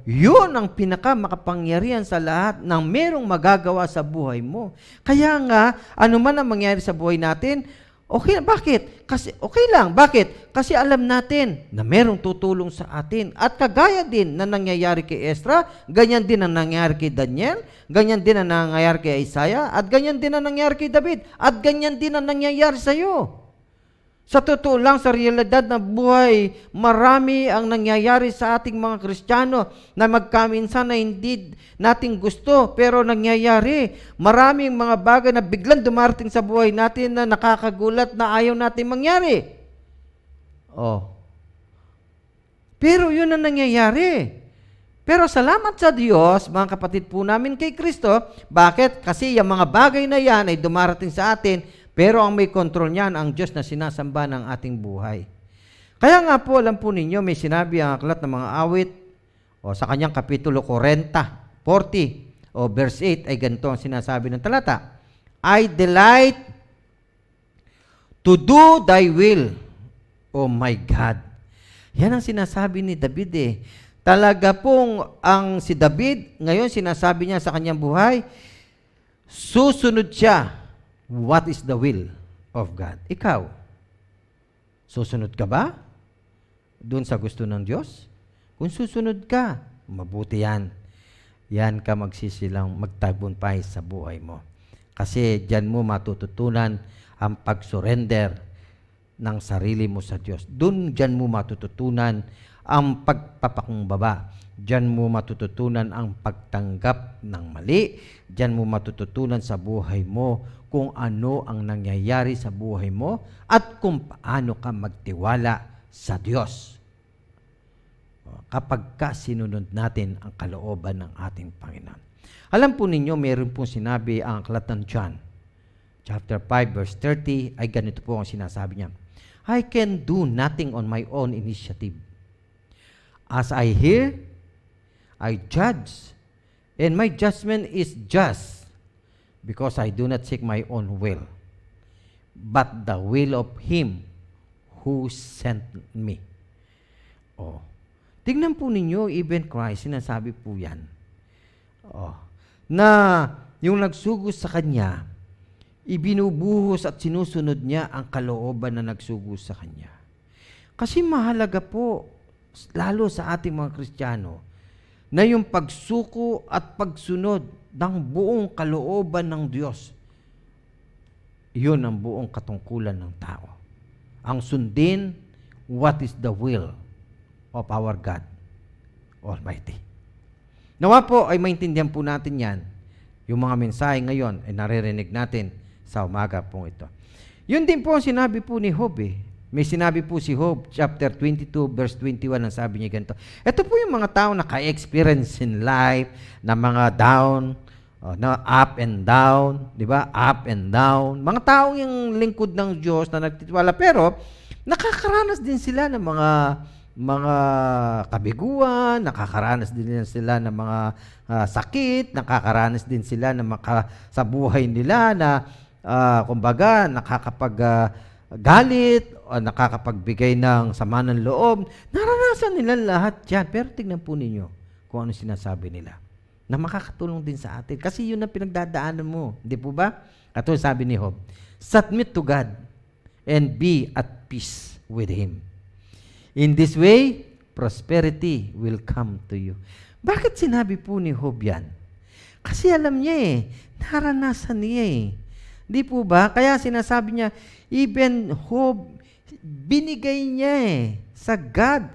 yun ang pinakamakapangyarihan sa lahat ng merong magagawa sa buhay mo. Kaya nga, ano man ang mangyari sa buhay natin, okay, bakit? Kasi okay lang. Bakit? Kasi alam natin na merong tutulong sa atin. At kagaya din na nangyayari kay Ezra, ganyan din ang nangyayari kay Daniel, ganyan din ang nangyayari kay Isaiah, at ganyan din ang nangyayari kay David, at ganyan din ang nangyayari sa iyo. Sa totoo lang, sa realidad ng buhay, marami ang nangyayari sa ating mga Kristiyano na magkaminsan na hindi natin gusto, pero nangyayari. Maraming mga bagay na biglang dumarating sa buhay natin na nakakagulat na ayaw natin mangyari. Pero yun ang nangyayari. Pero salamat sa Diyos, mga kapatid po namin kay Kristo. Bakit? Kasi yung mga bagay na yan ay dumarating sa atin, pero ang may kontrol niyan ang Diyos na sinasamba ng ating buhay. Kaya nga po, alam po ninyo, may sinabi ang aklat ng mga awit, o sa kanyang kapitulo 40, o verse 8, ay ganito ang sinasabi ng talata. I delight to do thy will, O my God. Yan ang sinasabi ni David eh. Talaga pong ang si David, ngayon sinasabi niya sa kanyang buhay, susunod siya. What is the will of God? Ikaw, susunod ka ba doon sa gusto ng Diyos? Kung susunod ka, mabuti yan. Yan ka magsisilang magtagumpay sa buhay mo. Kasi diyan mo matututunan ang pag-surrender ng sarili mo sa Diyos. Diyan mo matututunan ang pagpapakumbaba. Diyan mo matututunan ang pagtanggap ng mali. Diyan mo matututunan sa buhay mo kung ano ang nangyayari sa buhay mo at kung paano ka magtiwala sa Diyos. Kapag sinunod natin ang kalooban ng ating Panginoon. Alam po ninyo, meron pong sinabi ang aklat ng John, chapter 5, verse 30, ay ganito po ang sinasabi niya. I can do nothing on my own initiative. As I hear, I judge, and my judgment is just, because I do not seek my own will, but the will of Him who sent me. Oh. Tingnan po ninyo, even Christ, sinasabi po yan. Oh. Na yung nagsugos sa Kanya, ibinubuhos at sinusunod niya ang kalooban na nagsugos sa Kanya. Kasi mahalaga po, lalo sa ating mga Kristiyano, na yung pagsuko at pagsunod ng buong kalooban ng Diyos, yun ang buong katungkulan ng tao. Ang sundin, what is the will of our God Almighty. Nawa po ay maintindihan po natin yan. Yung mga mensahe ngayon ay naririnig natin sa umaga pong ito. Yun din po ang sinabi po ni Job eh. May sinabi po si Job, chapter 22, verse 21, ang sabi niya ganito. Ito po yung mga tao na ka-experience in life, na mga down, na up and down, di ba? Up and down. Mga taong yung lingkod ng Diyos na nagtitiwala, pero nakakaranas din sila ng mga kabiguan, nakakaranas din sila ng mga sakit, nakakaranas din sila ng sa buhay nila na kumbaga nakakapag-galit o nakakapagbigay ng sama ng loob. Naranasan nila lahat yan. Pero tignan po ninyo kung ano sinasabi nila na makakatulong din sa atin. Kasi yun ang pinagdadaanan mo. Hindi po ba? Ito sabi ni Job, submit to God and be at peace with Him. In this way, prosperity will come to you. Bakit sinabi po ni Job yan? Kasi alam niya eh, naranasan niya eh. Di po ba? Kaya sinasabi niya, even Job, binigay niya eh sa God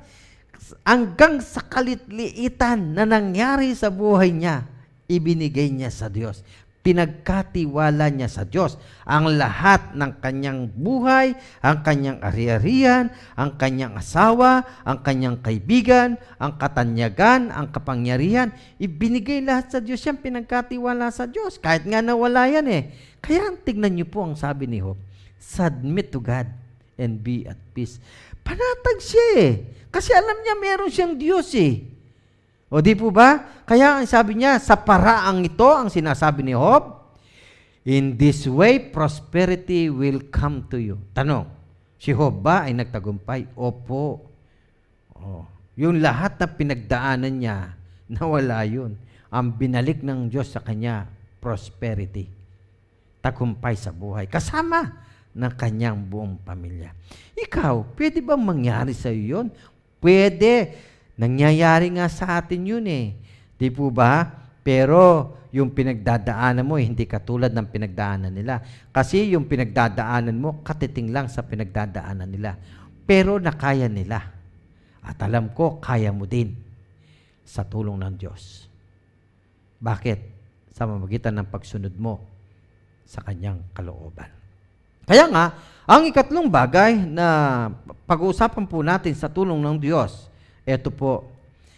hanggang sa kalitliitan na nangyari sa buhay niya, ibinigay niya sa Diyos. Pinagkatiwala niya sa Diyos ang lahat ng kanyang buhay, ang kanyang ari-arian, ang kanyang asawa, ang kanyang kaibigan, ang katanyagan, ang kapangyarihan. Ibinigay lahat sa Diyos yan, pinagkatiwala sa Diyos. Kahit nga nawala yan eh. Kaya tignan niyo po ang sabi ni Job, submit to God and be at peace. Panatag siya eh. Kasi alam niya meron siyang Diyos eh. O di po ba? Kaya ang sabi niya, sa paraang ito, ang sinasabi ni Job, in this way, prosperity will come to you. Tanong, si Job ba ay nagtagumpay? Opo. Oh. Yung lahat na pinagdaanan niya, nawala yun. Ang binalik ng Diyos sa kanya, prosperity. Tagumpay sa buhay. Kasama ng kanyang buong pamilya. Ikaw, pwede bang mangyari sa iyo yun? Pwede. Nangyayari nga sa atin yun eh. Di po ba? Pero yung pinagdadaanan mo, hindi katulad ng pinagdaanan nila. Kasi yung pinagdadaanan mo, katiting lang sa pinagdadaanan nila. Pero nakaya nila. At alam ko, kaya mo din sa tulong ng Diyos. Bakit? Sa mamagitan ng pagsunod mo sa kanyang kalooban. Kaya nga, ang ikatlong bagay na pag-uusapan po natin sa tulong ng Diyos, Ito po,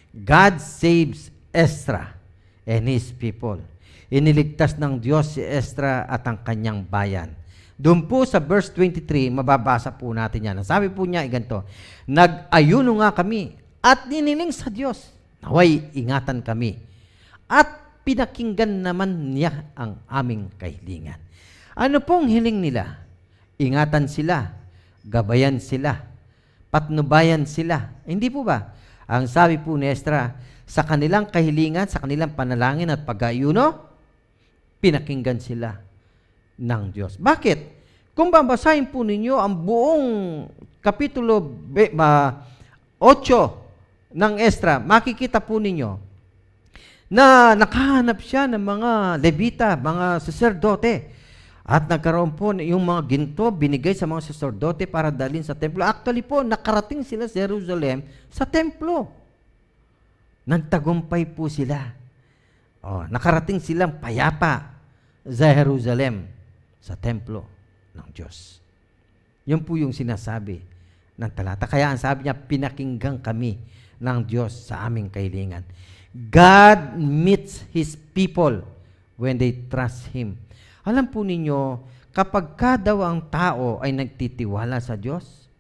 God saves Ezra and his people. Iniligtas ng Diyos si Ezra at ang kanyang bayan. Doon po sa verse 23, mababasa po natin yan. Ang sabi po niya, ganito, nag-ayuno nga kami at niniling sa Diyos. Naway, ingatan kami. At pinakinggan naman niya ang aming kahilingan. Ano pong hiling nila? Ingatan sila, gabayan sila, patnubayan sila. Hindi po ba? Ang sabi po ni Ezra, sa kanilang kahilingan, sa kanilang panalangin at pag-ayuno, pinakinggan sila ng Diyos. Bakit? Kung babasahin po ninyo ang buong kapitulo 8 ng Ezra, makikita po ninyo na nakahanap siya ng mga Levita, mga saserdote. At nagkaroon po yung mga ginto binigay sa mga saserdote para dalhin sa templo. Actually po, nakarating sila sa Jerusalem sa templo. Nagtagumpay po sila. Nakarating silang payapa sa Jerusalem, sa templo ng Diyos. Yun po yung sinasabi ng talata. Kaya ang sabi niya, pinakinggan kami ng Diyos sa aming kahilingan. God meets His people when they trust Him. Alam po ninyo, kapag daw ang tao ay nagtitiwala sa Diyos,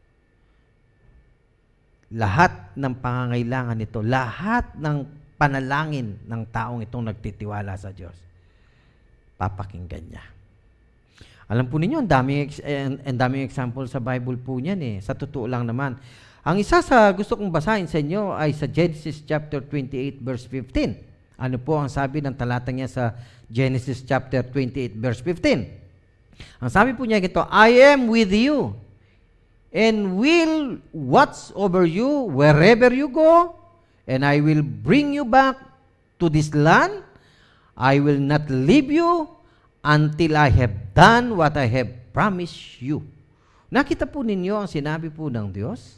lahat ng pangangailangan nito, lahat ng panalangin ng taong itong nagtitiwala sa Diyos, papakinggan niya. Alam po ninyo, ang daming example sa Bible po niyan eh. Sa totoo lang naman. Ang isa sa gusto kong basahin sa inyo ay sa Genesis chapter 28 verse 15. Ano po ang sabi ng talata niya sa Genesis chapter 28 verse 15? Ang sabi po niya ito, I am with you and will watch over you wherever you go, and I will bring you back to this land. I will not leave you until I have done what I have promised you. Nakita po ninyo ang sinabi po ng Diyos?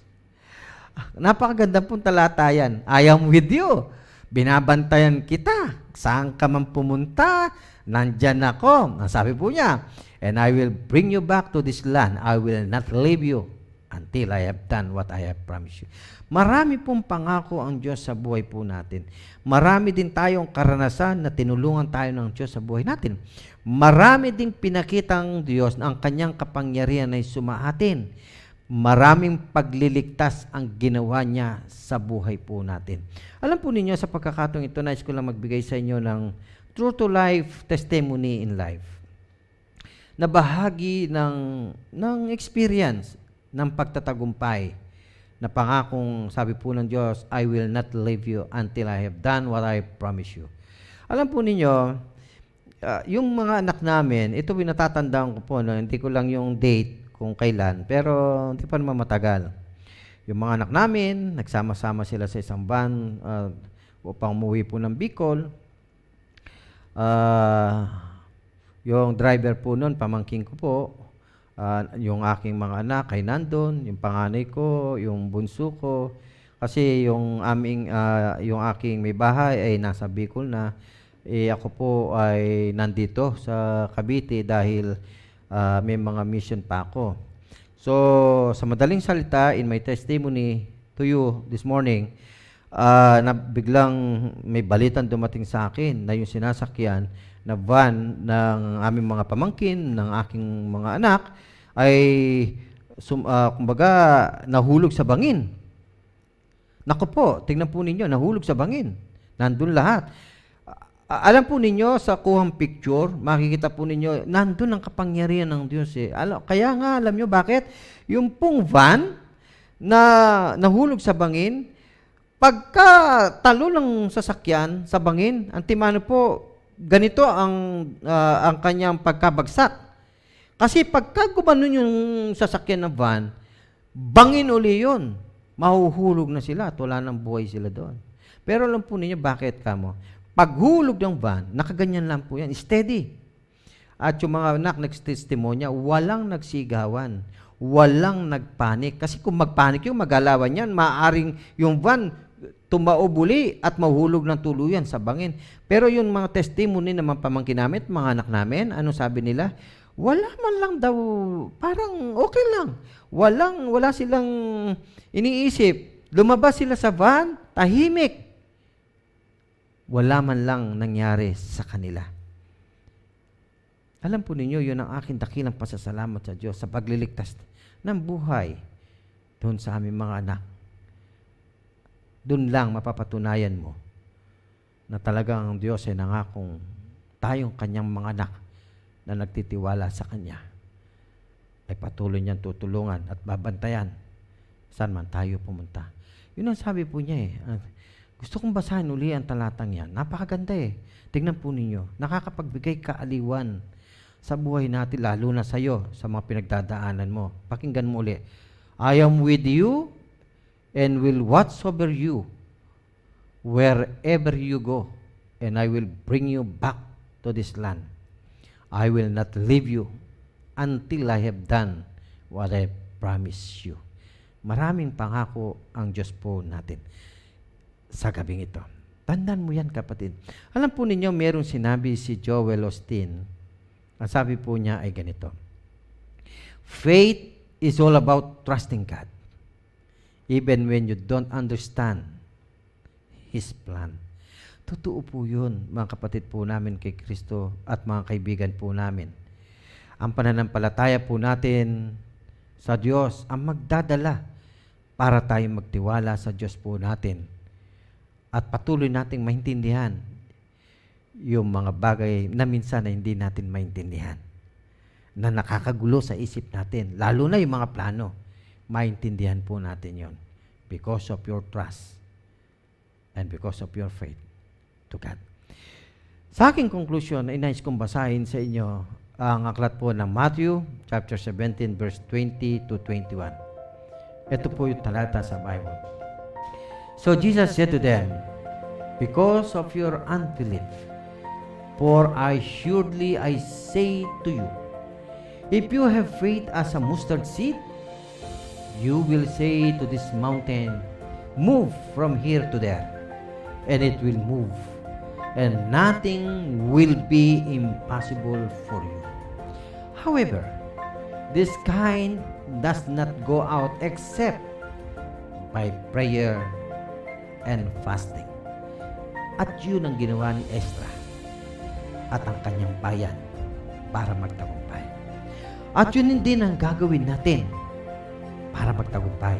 Napakaganda pong talata yan. I am with you. Binabantayan kita. Saan ka man pumunta, nandyan ako. Ang sabi po niya, and I will bring you back to this land. I will not leave you until I have done what I have promised you. Marami pong pangako ang Diyos sa buhay po natin. Marami din tayong karanasan na tinulungan tayo ng Diyos sa buhay natin. Marami ding pinakitang Diyos na ang kanyang kapangyarihan ay sumaatin. Maraming pagliligtas ang ginawa niya sa buhay po natin. Alam po ninyo, sa pagkakataong ito, nais ko lang magbigay sa inyo ng true to life testimony in life. Na bahagi ng experience ng pagtatagumpay na pangakong sabi po ng Diyos, I will not leave you until I have done what I promise you. Alam po ninyo, yung mga anak namin, ito natatandaan ko po, no? Hindi ko lang yung date kung kailan, pero hindi pa naman matagal. Yung mga anak namin, nagsama-sama sila sa isang van upang umuwi po ng Bicol. Yung driver po noon, pamangkin ko po, yung aking mga anak ay nandun, yung panganay ko, yung bunso ko, kasi yung aking may bahay ay nasa Bicol na, ako po ay nandito sa Cavite dahil may mga mission pa ako. So, sa madaling salita, in my testimony to you this morning, na biglang may balitan dumating sa akin na yung sinasakyan na van ng aming mga pamangkin, ng aking mga anak, ay kumbaga nahulog sa bangin. Naku po, tingnan po ninyo, nahulog sa bangin. Nandun lahat. Alam po ninyo, sa kuhang picture, makikita po ninyo, nandun ang kapangyarihan ng Diyos eh. Kaya nga, alam nyo bakit? Yung pong van na nahulog sa bangin, pagka talo ng sasakyan sa bangin, ang timano po, ganito ang kanyang pagkabagsak. Kasi pagka gumanon yung sasakyan ng van, bangin uli yun. Mahuhulog na sila at wala nang buhay sila doon. Pero alam po ninyo, bakit kamo? Paghulog ng van, nakaganyan lang po yan, steady. At yung mga anak nagtestimonya, walang nagsigawan, walang nagpanik. Kasi kung magpanik yung magalawan yan, maaaring yung van tumaubuli at mahulog ng tuluyan sa bangin. Pero yung mga testimony ng mga pamangkin namin, mga anak namin, ano sabi nila? Wala man lang daw, parang okay lang. Wala silang iniisip Lumabas sila sa van, tahimik. Wala man lang nangyari sa kanila. Alam po ninyo, yun ang aking dakilang pasasalamat sa Diyos sa pagliligtas ng buhay doon sa aming mga anak. Doon lang mapapatunayan mo na talagang ang Diyos ay nangakong tayong kanyang mga anak na nagtitiwala sa Kanya ay patuloy niyang tutulungan at babantayan saan man tayo pumunta. Yun ang sabi po niya eh. Gusto kong basahin uli ang talatang yan. Napakaganda eh. Tingnan po ninyo. Nakakapagbigay kaaliwan sa buhay natin, lalo na sa iyo, sa mga pinagdadaanan mo. Pakinggan mo uli. I am with you and will watch over you wherever you go, and I will bring you back to this land. I will not leave you until I have done what I promised you. Maraming pangako ang Diyos po natin sa gabing ito. Tandaan mo yan, kapatid. Alam po ninyo, merong sinabi si Joel Osteen. Ang sabi po niya ay ganito. Faith is all about trusting God, even when you don't understand His plan. Totoo po yun, mga kapatid po namin kay Kristo at mga kaibigan po namin. Ang pananampalataya po natin sa Diyos ang magdadala para tayo magtiwala sa Diyos po natin at patuloy nating maintindihan yung mga bagay na minsan na hindi natin maintindihan, na nakakagulo sa isip natin, lalo na yung mga plano. Maintindihan po natin yon because of your trust and because of your faith to God. Sa aking conclusion, ay nais kong basahin sa inyo ang aklat po ng Matthew chapter 17 verse 20 to 21. Ito po yung talata sa Bible. So Jesus said to them, because of your unbelief, for surely I say to you, if you have faith as a mustard seed, you will say to this mountain, move from here to there, and it will move, and nothing will be impossible for you. However, this kind does not go out except by prayer and fasting. At yun ang ginawa ni Ezra at ang kanyang bayan para magtagumpay. At yun din ang gagawin natin para magtagumpay.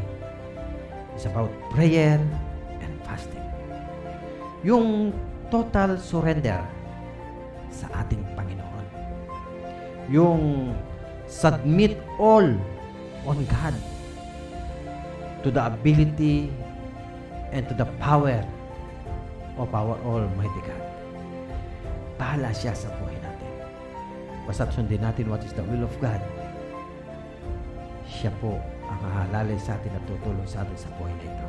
It's about prayer and fasting. Yung total surrender sa ating Panginoon. Yung submit all on God to the ability and to the power of our Almighty God. Bahala siya sa buhay natin. Basta't sundin natin what is the will of God. Siya po ang hahalalay sa atin at tutulong sa atin sa buhay na ito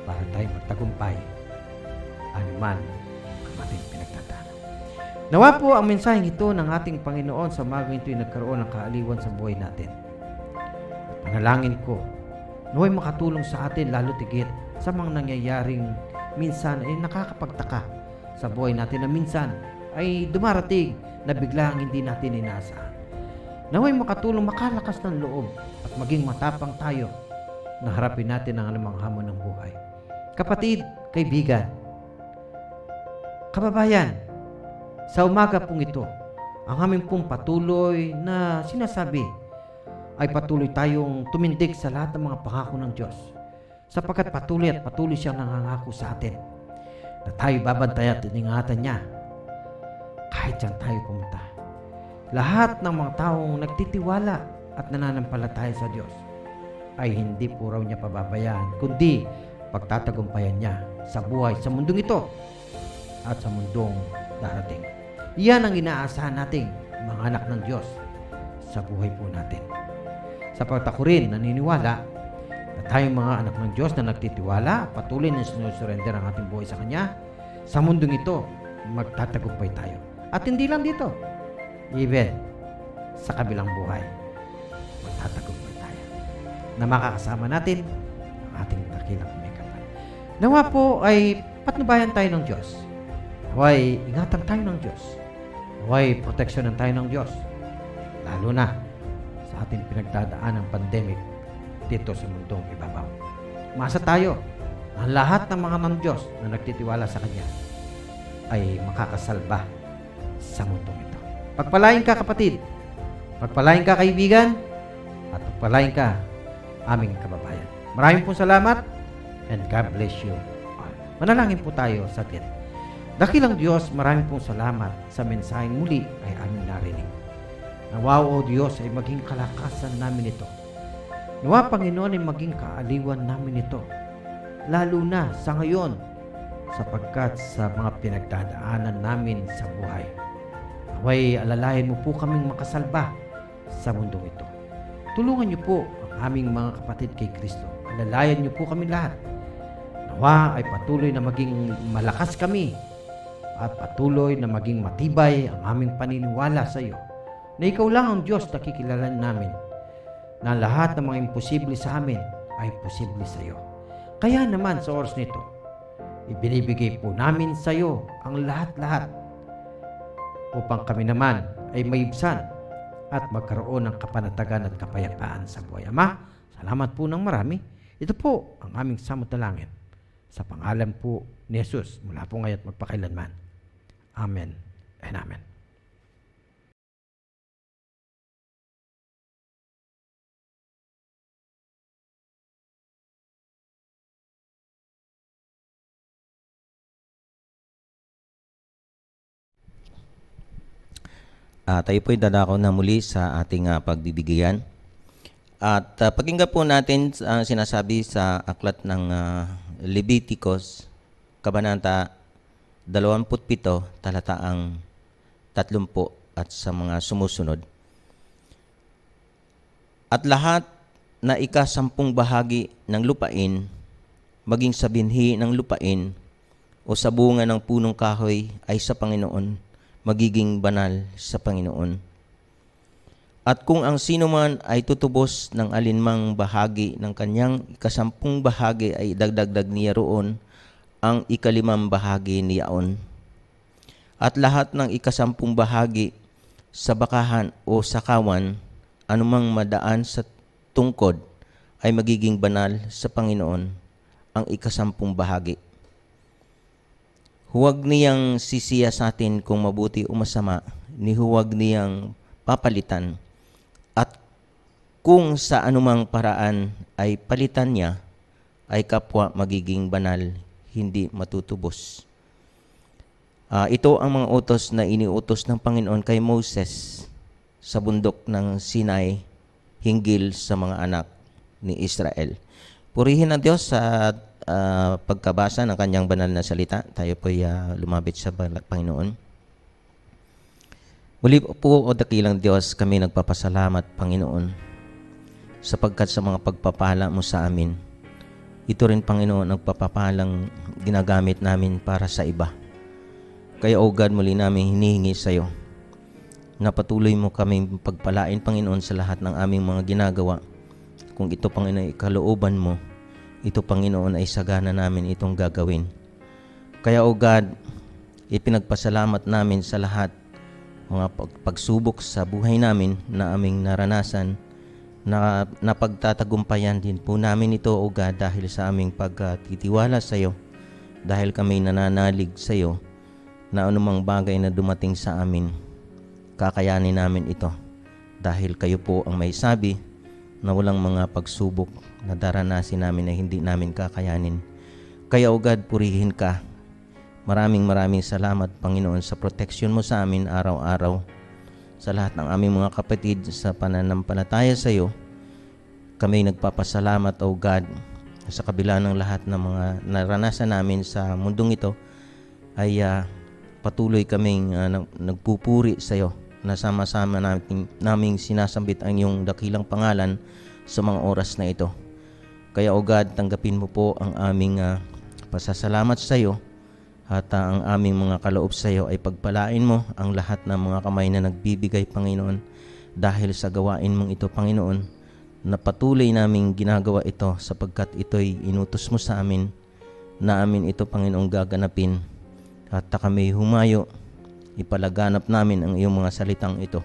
para tayo magtagumpay anuman ang ating pinagtatalo. Nawa po ang mensaheng ito ng ating Panginoon sa umagang ito'y nagkaroon ng kaaliwan sa buhay natin. At panalangin ko, naway makatulong sa atin lalo tigit sa mga nangyayaring minsan ay nakakapagtaka sa buhay natin na minsan ay dumarating na biglang hindi natin inaasahan. Naway makatulong makalakas ng loob at maging matapang tayo na harapin natin ang anumang hamon ng buhay. Kapatid, kaibigan, kababayan, sa umaga pong ito, ang aming pong patuloy na sinasabi ay patuloy tayong tumindig sa lahat ng mga pangako ng Diyos. Sapagkat patuloy at patuloy siyang nangangako sa atin na tayo babantayan at ingatan niya kahit saan tayo pumunta. Lahat ng mga taong nagtitiwala at nananampalataya sa Diyos ay hindi po raw niya pababayaan, kundi pagtatagumpayan niya sa buhay sa mundong ito at sa mundong darating. Iyan ang inaasahan nating mga anak ng Diyos sa buhay po natin. Sapagkat ako rin naniniwala na tayong mga anak ng Diyos na nagtitiwala, patuloy na sinusurrender ang ating buhay sa Kanya, sa mundong ito, magtatagumpay tayo. At hindi lang dito, even sa kabilang buhay, magtatagumpay tayo. Na makakasama natin ang ating dakilang may kapal. Nawa po ay patnubayan tayo ng Diyos. Naway ingatan tayo ng Diyos. Naway proteksyonan tayo ng Diyos. Lalo na sa ating pinagdadaan ng pandemic dito sa mundong ibabaw. Masa tayo, ang lahat ng mga ng Diyos na nagtitiwala sa Kanya ay makakasalba sa mundong ito. Pagpalain ka kapatid, pagpalain ka kaibigan, at pagpalain ka aming kababayan. Maraming po salamat and God bless you all. Manalangin po tayo sa atin. Dakilang Diyos, maraming pong salamat sa mensaheng muli ay aming narinig. Nawa o Diyos ay maging kalakasan namin ito. Nawa Panginoon ay maging kaaliwan namin ito. Lalo na sa ngayon, sapagkat sa mga pinagdadaanan namin sa buhay. Naway alalayan mo po kaming makasalba sa mundong ito. Tulungan niyo po ang aming mga kapatid kay Kristo. Alalayan niyo po kami lahat. Nawa ay patuloy na maging malakas kami at patuloy na maging matibay ang aming paniniwala sa iyo. Na ikaw lang ang Diyos na kikilalan namin. Na lahat ng mga imposible sa amin ay posible sa iyo. Kaya naman sa oras nito, ibinibigay po namin sa iyo ang lahat-lahat upang kami naman ay maibsan at magkaroon ng kapanatagan at kapayapaan sa buhay. Ama, salamat po ng marami. Ito po ang aming samot-dalangin. Sa pangalan po ni Jesus, mula po ngayon at magpakailanman. Amen and Amen. Tayo po'y dadako na muli sa ating pagbibigayan. At pakinggan po natin ang sinasabi sa aklat ng Leviticus, Kabanata 27, talataang 30 at sa mga sumusunod. At lahat na ika-10 bahagi ng lupain, maging sa binhi ng lupain o sa bunga ng punong kahoy ay sa Panginoon, magiging banal sa Panginoon. At kung ang sino man ay tutubos ng alinmang bahagi ng kanyang ika-10 bahagi ay dagdagdag niya roon ang ika-5 bahagi niyaon. At lahat ng ika-10 bahagi sa bakahan o sa kawan, anumang madaan sa tungkod, ay magiging banal sa Panginoon ang ika-10 bahagi. Huwag niyang sisiya sa atin kung mabuti o masama, ni huwag niyang papalitan. At kung sa anumang paraan ay palitan niya, ay kapwa magiging banal, hindi matutubos. Ito ang mga utos na iniutos ng Panginoon kay Moses sa bundok ng Sinai hinggil sa mga anak ni Israel. Purihin ang Diyos sa pagkabasa ng kanyang banal na salita. Tayo po'y lumapit sa Panginoon. Muli po, o dakilang Diyos, kami nagpapasalamat, Panginoon, sapagkat sa mga pagpapala mo sa amin. Ito rin, Panginoon, ang pagpapalang ginagamit namin para sa iba. Kaya, O God, muli namin hinihingi sa iyo na patuloy mo kaming pagpalain, Panginoon, sa lahat ng aming mga ginagawa. Kung ito, Panginoon, ikalooban mo, ito, Panginoon, ay sagana namin itong gagawin. Kaya, O God, ipinagpasalamat namin sa lahat mga pagsubok sa buhay namin na aming naranasan, na napagtatagumpayan din po namin ito, O God, dahil sa aming pagtitiwala sa iyo, dahil kami nananalig sa iyo na anumang bagay na dumating sa amin, kakayanin namin ito, dahil kayo po ang may sabi na walang mga pagsubok na daranasin namin na hindi namin kakayanin. Kaya, O God, purihin ka. Maraming salamat, Panginoon, sa proteksyon mo sa amin araw-araw. Sa lahat ng aming mga kapatid sa pananampalataya sa iyo, kami nagpapasalamat, O God, sa kabila ng lahat ng mga naranasan namin sa mundong ito, ay patuloy kaming nagpupuri sa iyo, na sama-sama naming sinasambit ang iyong dakilang pangalan sa mga oras na ito. Kaya, O God, tanggapin mo po ang aming pasasalamat sa iyo, at ang aming mga kaloob sa iyo ay pagpalain mo ang lahat ng mga kamay na nagbibigay, Panginoon, dahil sa gawain mong ito, Panginoon, na patuloy naming ginagawa ito sapagkat ito'y inutos mo sa amin, na amin ito, Panginoon, gaganapin, at kami humayo, ipalaganap namin ang iyong mga salitang ito.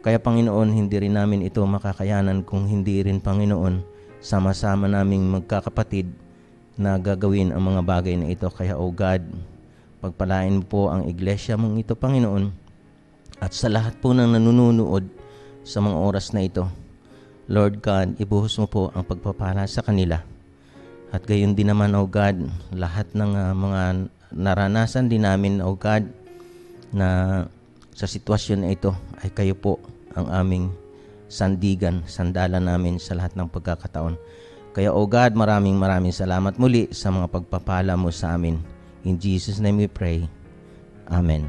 Kaya, Panginoon, hindi rin namin ito makakayanan kung hindi rin, Panginoon, sama-sama naming magkakapatid na gagawin ang mga bagay na ito. Kaya, O God, pagpalain mo po ang iglesia mong ito, Panginoon, at sa lahat po ng nanunood sa mga oras na ito. Lord God, ibuhos mo po ang pagpapala sa kanila. At gayon din naman, O God, lahat ng mga naranasan din namin, O God, na sa sitwasyon na ito ay kayo po ang aming sandigan, sandalan namin sa lahat ng pagkakataon. Kaya, O God, maraming salamat muli sa mga pagpapala mo sa amin. In Jesus' name we pray. Amen.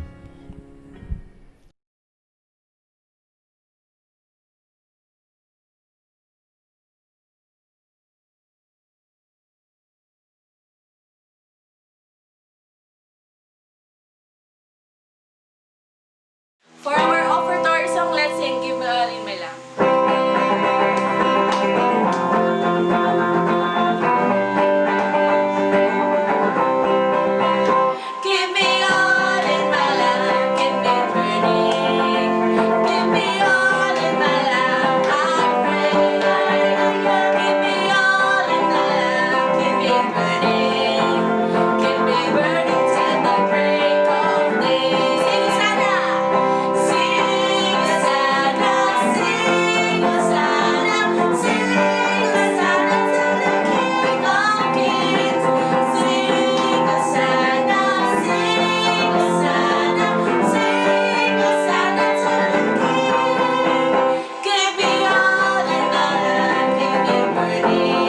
For our offertory song, let's sing Give in My Lamb. Give me all in my lamp, give me burning. Give me all in my lamp, I pray. Give me all in my lamp, give me burning. Give me burning till the break of day. Sing Hosanna, sing Hosanna, sing Hosanna, sing Hosanna to the King of Kings. Sing Hosanna, sing Hosanna, sing Hosanna to the King. Give me all in my lamp, give me burning.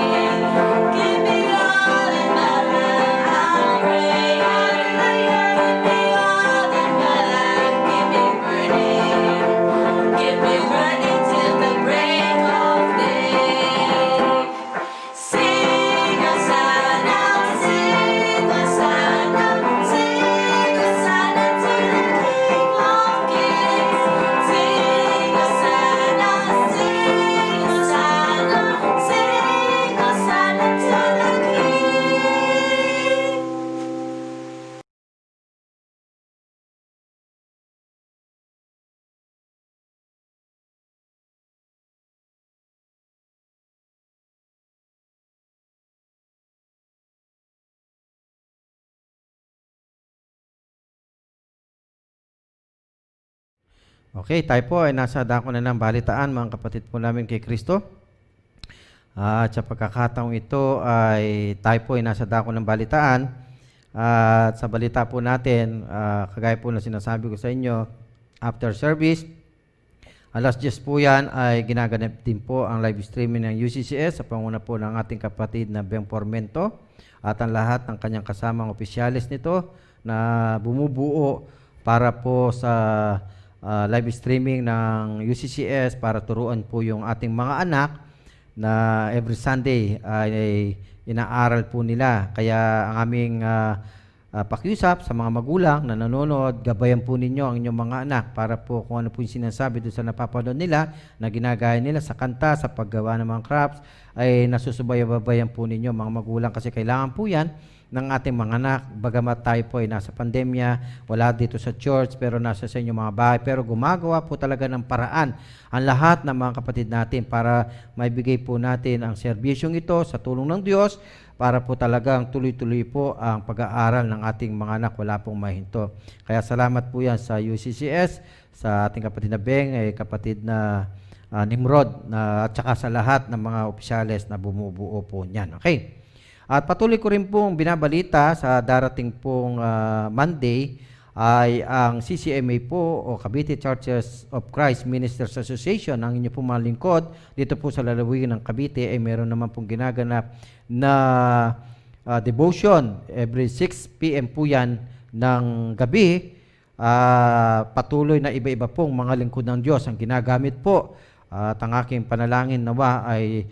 Give me all in my lamp, I pray. Give me all in my lamp, give me burning. Give me burning till the break of day. Sing Hosanna, sing Hosanna, sing Hosanna to the King of Kings. Sing Hosanna, sing Hosanna, sing Hosanna to the King. Okay, tayo po ay nasa dako na ng balitaan, mga kapatid po namin kay Kristo. At sa pagkakataong ito ay tayo po ay nasa dako ng balitaan. At sa balita po natin, kagaya po na sinasabi ko sa inyo, after service, alas 10 po yan ay ginaganap din po ang live streaming ng UCCS sa panguna po ng ating kapatid na Beng Formento at ang lahat ng kanyang kasamang opisyalis nito na bumubuo para po sa live streaming ng UCCS para turuan po yung ating mga anak na every Sunday ay inaaral po nila. Kaya ang aming pakiusap sa mga magulang na nanonood, gabayan po ninyo ang inyong mga anak para po kung ano po yung sinasabi doon sa napapanood nila na ginagaya nila sa kanta, sa paggawa ng mga crafts, ay nasusubayan po ninyo mga magulang kasi kailangan po yan ng ating mga anak. Bagamat tayo po ay nasa pandemya, wala dito sa church, pero nasa sa inyong mga bahay, pero gumagawa po talaga ng paraan ang lahat ng mga kapatid natin para maibigay po natin ang serbisyong ito sa tulong ng Diyos para po talagang tuloy-tuloy po ang pag-aaral ng ating mga anak, wala pong mahinto. Kaya salamat po yan sa UCCS, sa ating kapatid na Beng, kapatid na Nimrod, at saka sa lahat ng mga opisyales na bumubuo po niyan. Okay. At patuloy ko rin pong binabalita sa darating pong Monday ay ang CCMA po o Cavite Churches of Christ Ministers Association, ang inyo pong mga lingkod dito po sa lalawigan ng Cavite ay meron naman pong ginaganap na devotion every 6 p.m. po yan ng gabi. Patuloy na iba-iba pong mga lingkod ng Diyos ang ginagamit po. At ang aking panalangin nawa ay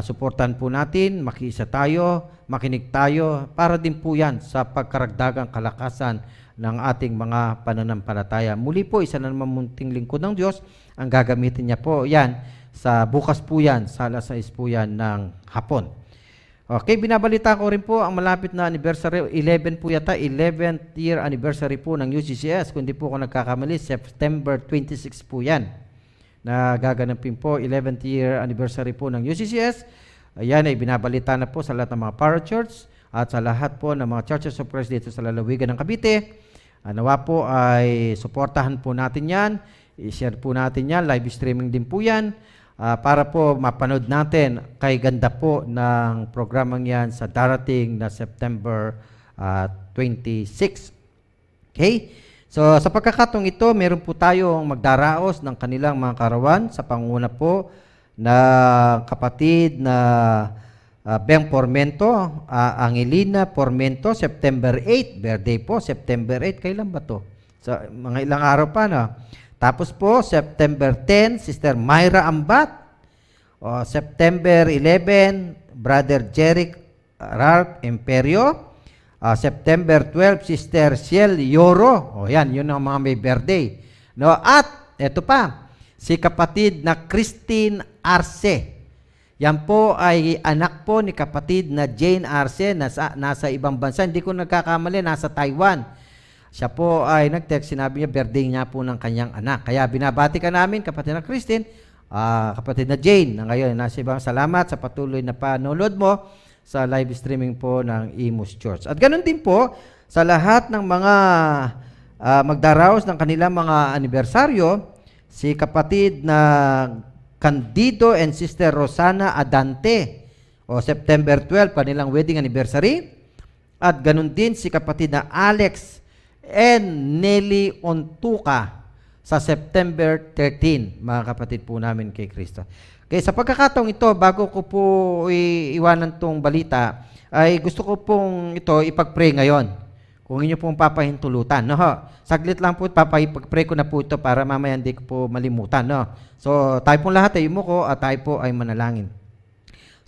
suportan po natin, makiisa tayo, makinig tayo, para din po yan sa pagkaragdagang kalakasan ng ating mga pananampalataya. Muli po, isa na naman munting lingkod ng Diyos, ang gagamitin niya po yan sa bukas po yan, sa alas 6 po yan ng hapon. Okay, binabalita ko rin po ang malapit na anniversary, 11 po yata, 11th year anniversary po ng UCCS, kundi po ako nagkakamali, September 26 po yan na gaganapin po 11th year anniversary po ng UCCS. Ayan ay binabalita na po sa lahat ng mga parachurch at sa lahat po ng mga churches of Christ dito sa lalawigan ng Cavite. Nawa po ay suportahan po natin yan, i-share po natin yan, live streaming din po yan, para po mapanood natin kay ganda po ng programang yan sa darating na September 26. Okay? So sa pagkakataong ito, meron po tayong magdaraos ng kanilang mga karawan sa panguna po na kapatid na Beng Formento, Angelina Formento, September 8, birthday po, September 8, kailan ba to? So, mga ilang araw pa, no? Tapos po, September 10, Sister Myra Ambat, September 11, Brother Jeric Ralph Imperio, September 12, Sister Ciel Yoro, yan, yun ang mga may birthday. No? At, eto pa, si kapatid na Christine Arce. Yan po ay anak po ni kapatid na Jane Arce, nasa ibang bansa. Hindi ko nagkakamali, nasa Taiwan. Siya po ay nag-text, sinabi niya, birthday niya po ng kanyang anak. Kaya binabati ka namin, kapatid na Christine, kapatid na Jane, na ngayon nasa ibang salamat sa patuloy na panonood mo sa live streaming po ng Imus Church. At ganun din po sa lahat ng mga magdaraos ng kanilang mga anibersaryo, si kapatid na Candido and Sister Rosana Adante, September 12, kanilang wedding anniversary. At ganun din si kapatid na Alex and Nelly Ontuka sa September 13, mga kapatid po namin kay Kristo. Okay, sa pagkakataong ito, bago ko po iwanan tong balita, ay gusto ko pong ito ipag-pray ngayon. Kung inyo pong papahintulutan, no? Saglit lang po, papapag-pray ko na po ito para mamaya hindi ko po malimutan, no? So, tayo pong lahat ay umuko at tayo po ay manalangin.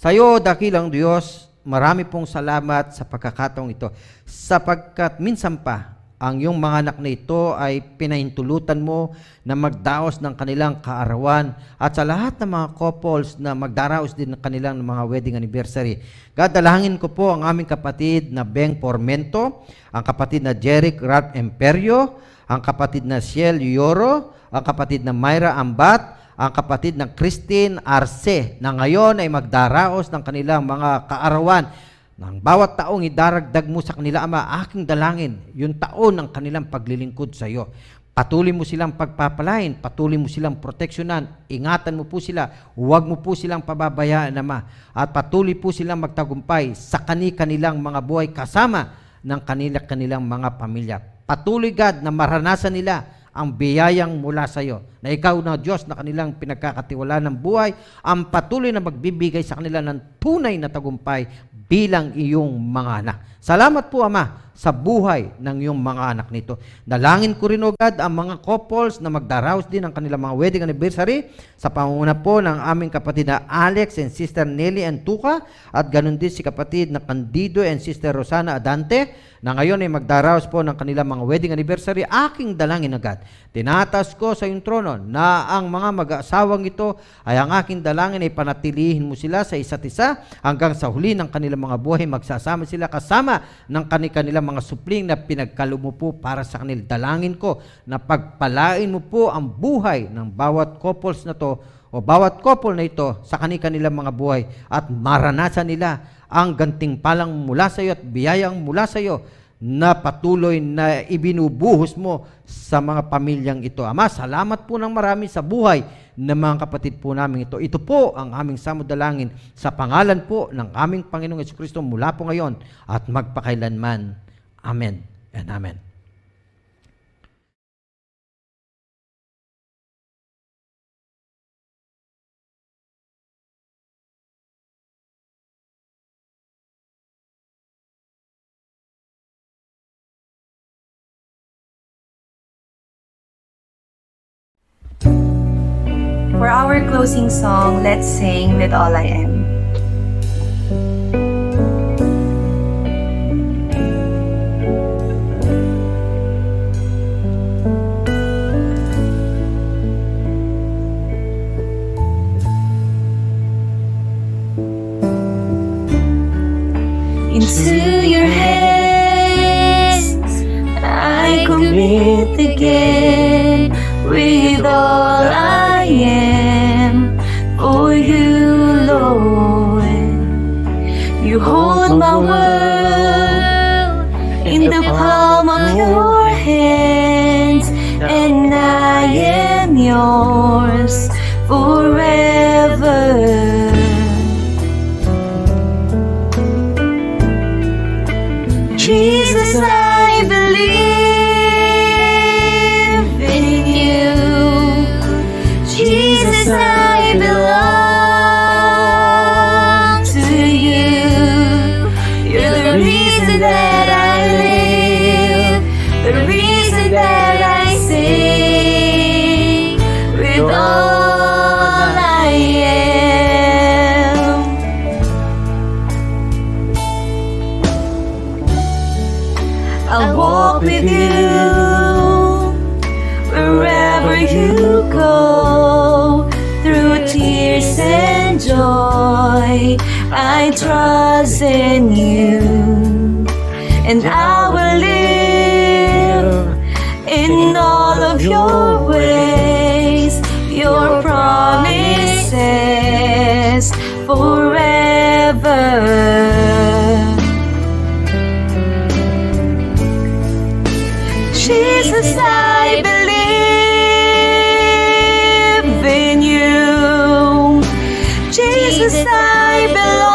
Sa iyo, dakilang Diyos, marami pong salamat sa pagkakataong ito, sapagkat minsan pa, ang iyong mga anak na ito ay pinahintulutan mo na magdaos ng kanilang kaarawan at sa lahat ng mga couples na magdaraos din ng kanilang mga wedding anniversary. God, dalangin ko po ang aming kapatid na Beng Formento, ang kapatid na Jeric Ralph Imperio, ang kapatid na Ciel Yoro, ang kapatid na Myra Ambat, ang kapatid na Christine Arce na ngayon ay magdaraos ng kanilang mga kaarawan. Nang bawat taong idaragdag mo sa kanila, Ama, aking dalangin, yung taon ng kanilang paglilingkod sa iyo. Patuloy mo silang pagpapalain, patuloy mo silang proteksyonan, ingatan mo po sila, huwag mo po silang pababayaan, Ama. At patuloy po silang magtagumpay sa kanilang mga buhay kasama ng kanilang mga pamilya. Patuloy, God, na maranasan nila ang biyayang mula sa iyo, na ikaw na Diyos na kanilang pinagkakatiwalaan ng buhay, ang patuloy na magbibigay sa kanila ng tunay na tagumpay bilang iyong mga anak. Salamat po, Ama, sa buhay ng iyong mga anak nito. Dalangin ko rin, O God, ang mga couples na magdaraos din ng kanilang mga wedding anniversary sa pangunguna po ng aming kapatid na Alex and Sister Nelly Antuka at ganun din si kapatid na Candido and Sister Rosana Adante na ngayon ay magdaraos po ng kanilang mga wedding anniversary. Aking dalangin, agad, tinatas ko sa iyong trono na ang mga mag-aasawang ito ay ang aking dalangin ay panatilihin mo sila sa isa't isa hanggang sa huli ng kanilang mga buhay. Magsasama sila kasama ng kanilang mga supling na pinagkaloob mo po para sa kanila. Dalangin ko na pagpalain mo po ang buhay ng bawat couples na to o bawat couple na ito sa kanilang mga buhay at maranasan nila ang gantimpalang mula sa iyo at biyayang mula sa iyo na patuloy na ibinubuhos mo sa mga pamilyang ito. Ama, salamat po ng marami sa buhay ng mga kapatid po namin ito. Ito po ang aming samudalangin sa pangalan po ng aming Panginoong Jesucristo mula po ngayon at magpakailanman. Amen and amen. For our closing song, let's sing With All I Am. Into your hands I commit again with all I am for you, Lord. world in the palm of your hands, and I am yours forever. Jesus, I believe in you. Jesus, I belong to you. You're the reason that I live, the reason that I sing with all I am. I'll walk with you wherever you go, through tears and joy. I trust in you, and I will live in all of your ways, your promises forever. Jesus, I believe in you. Jesus, I belong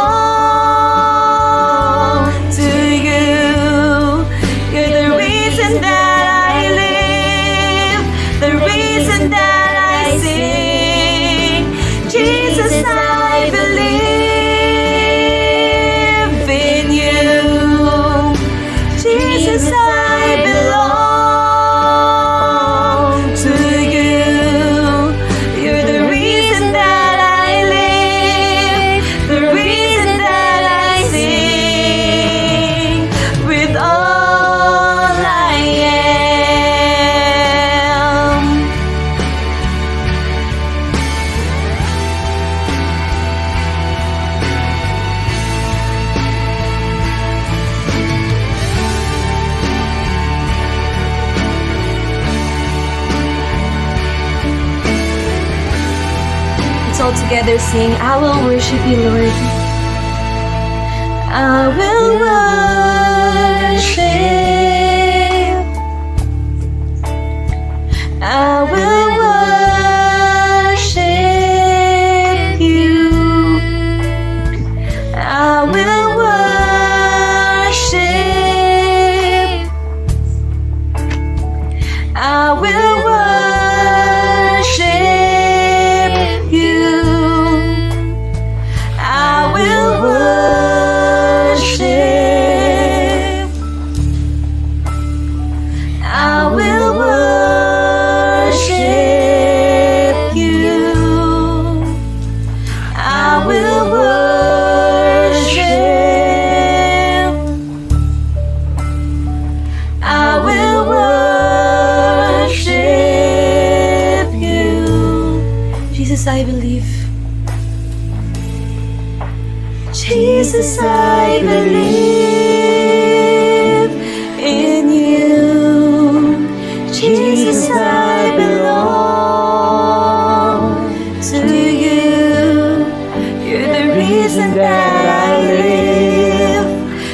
to you. You're the reason that I live, the reason that I sing. Jesus, I believe in you. Jesus, I belong to you. You're the reason that I live, the reason that I sing with all I am. Let's all together sing, I will worship you, Lord. I will worship. I will worship you. I will worship. I will worship you. I will worship. I will worship you. I will worship. I will worship you. Jesus, I believe. Jesus, I believe in you. Jesus, I belong to you. You're the reason that I live,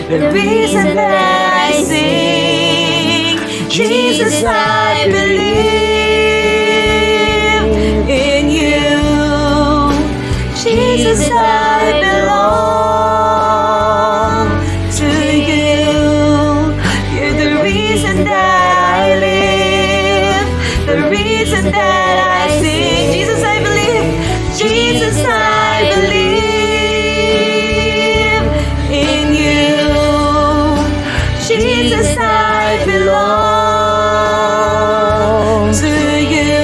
the reason that I sing. Jesus, I believe in you. Jesus, I belong to you. You're the reason that I live, the reason that I sing. Jesus, I believe. Jesus, I believe in you. Jesus, I belong to you.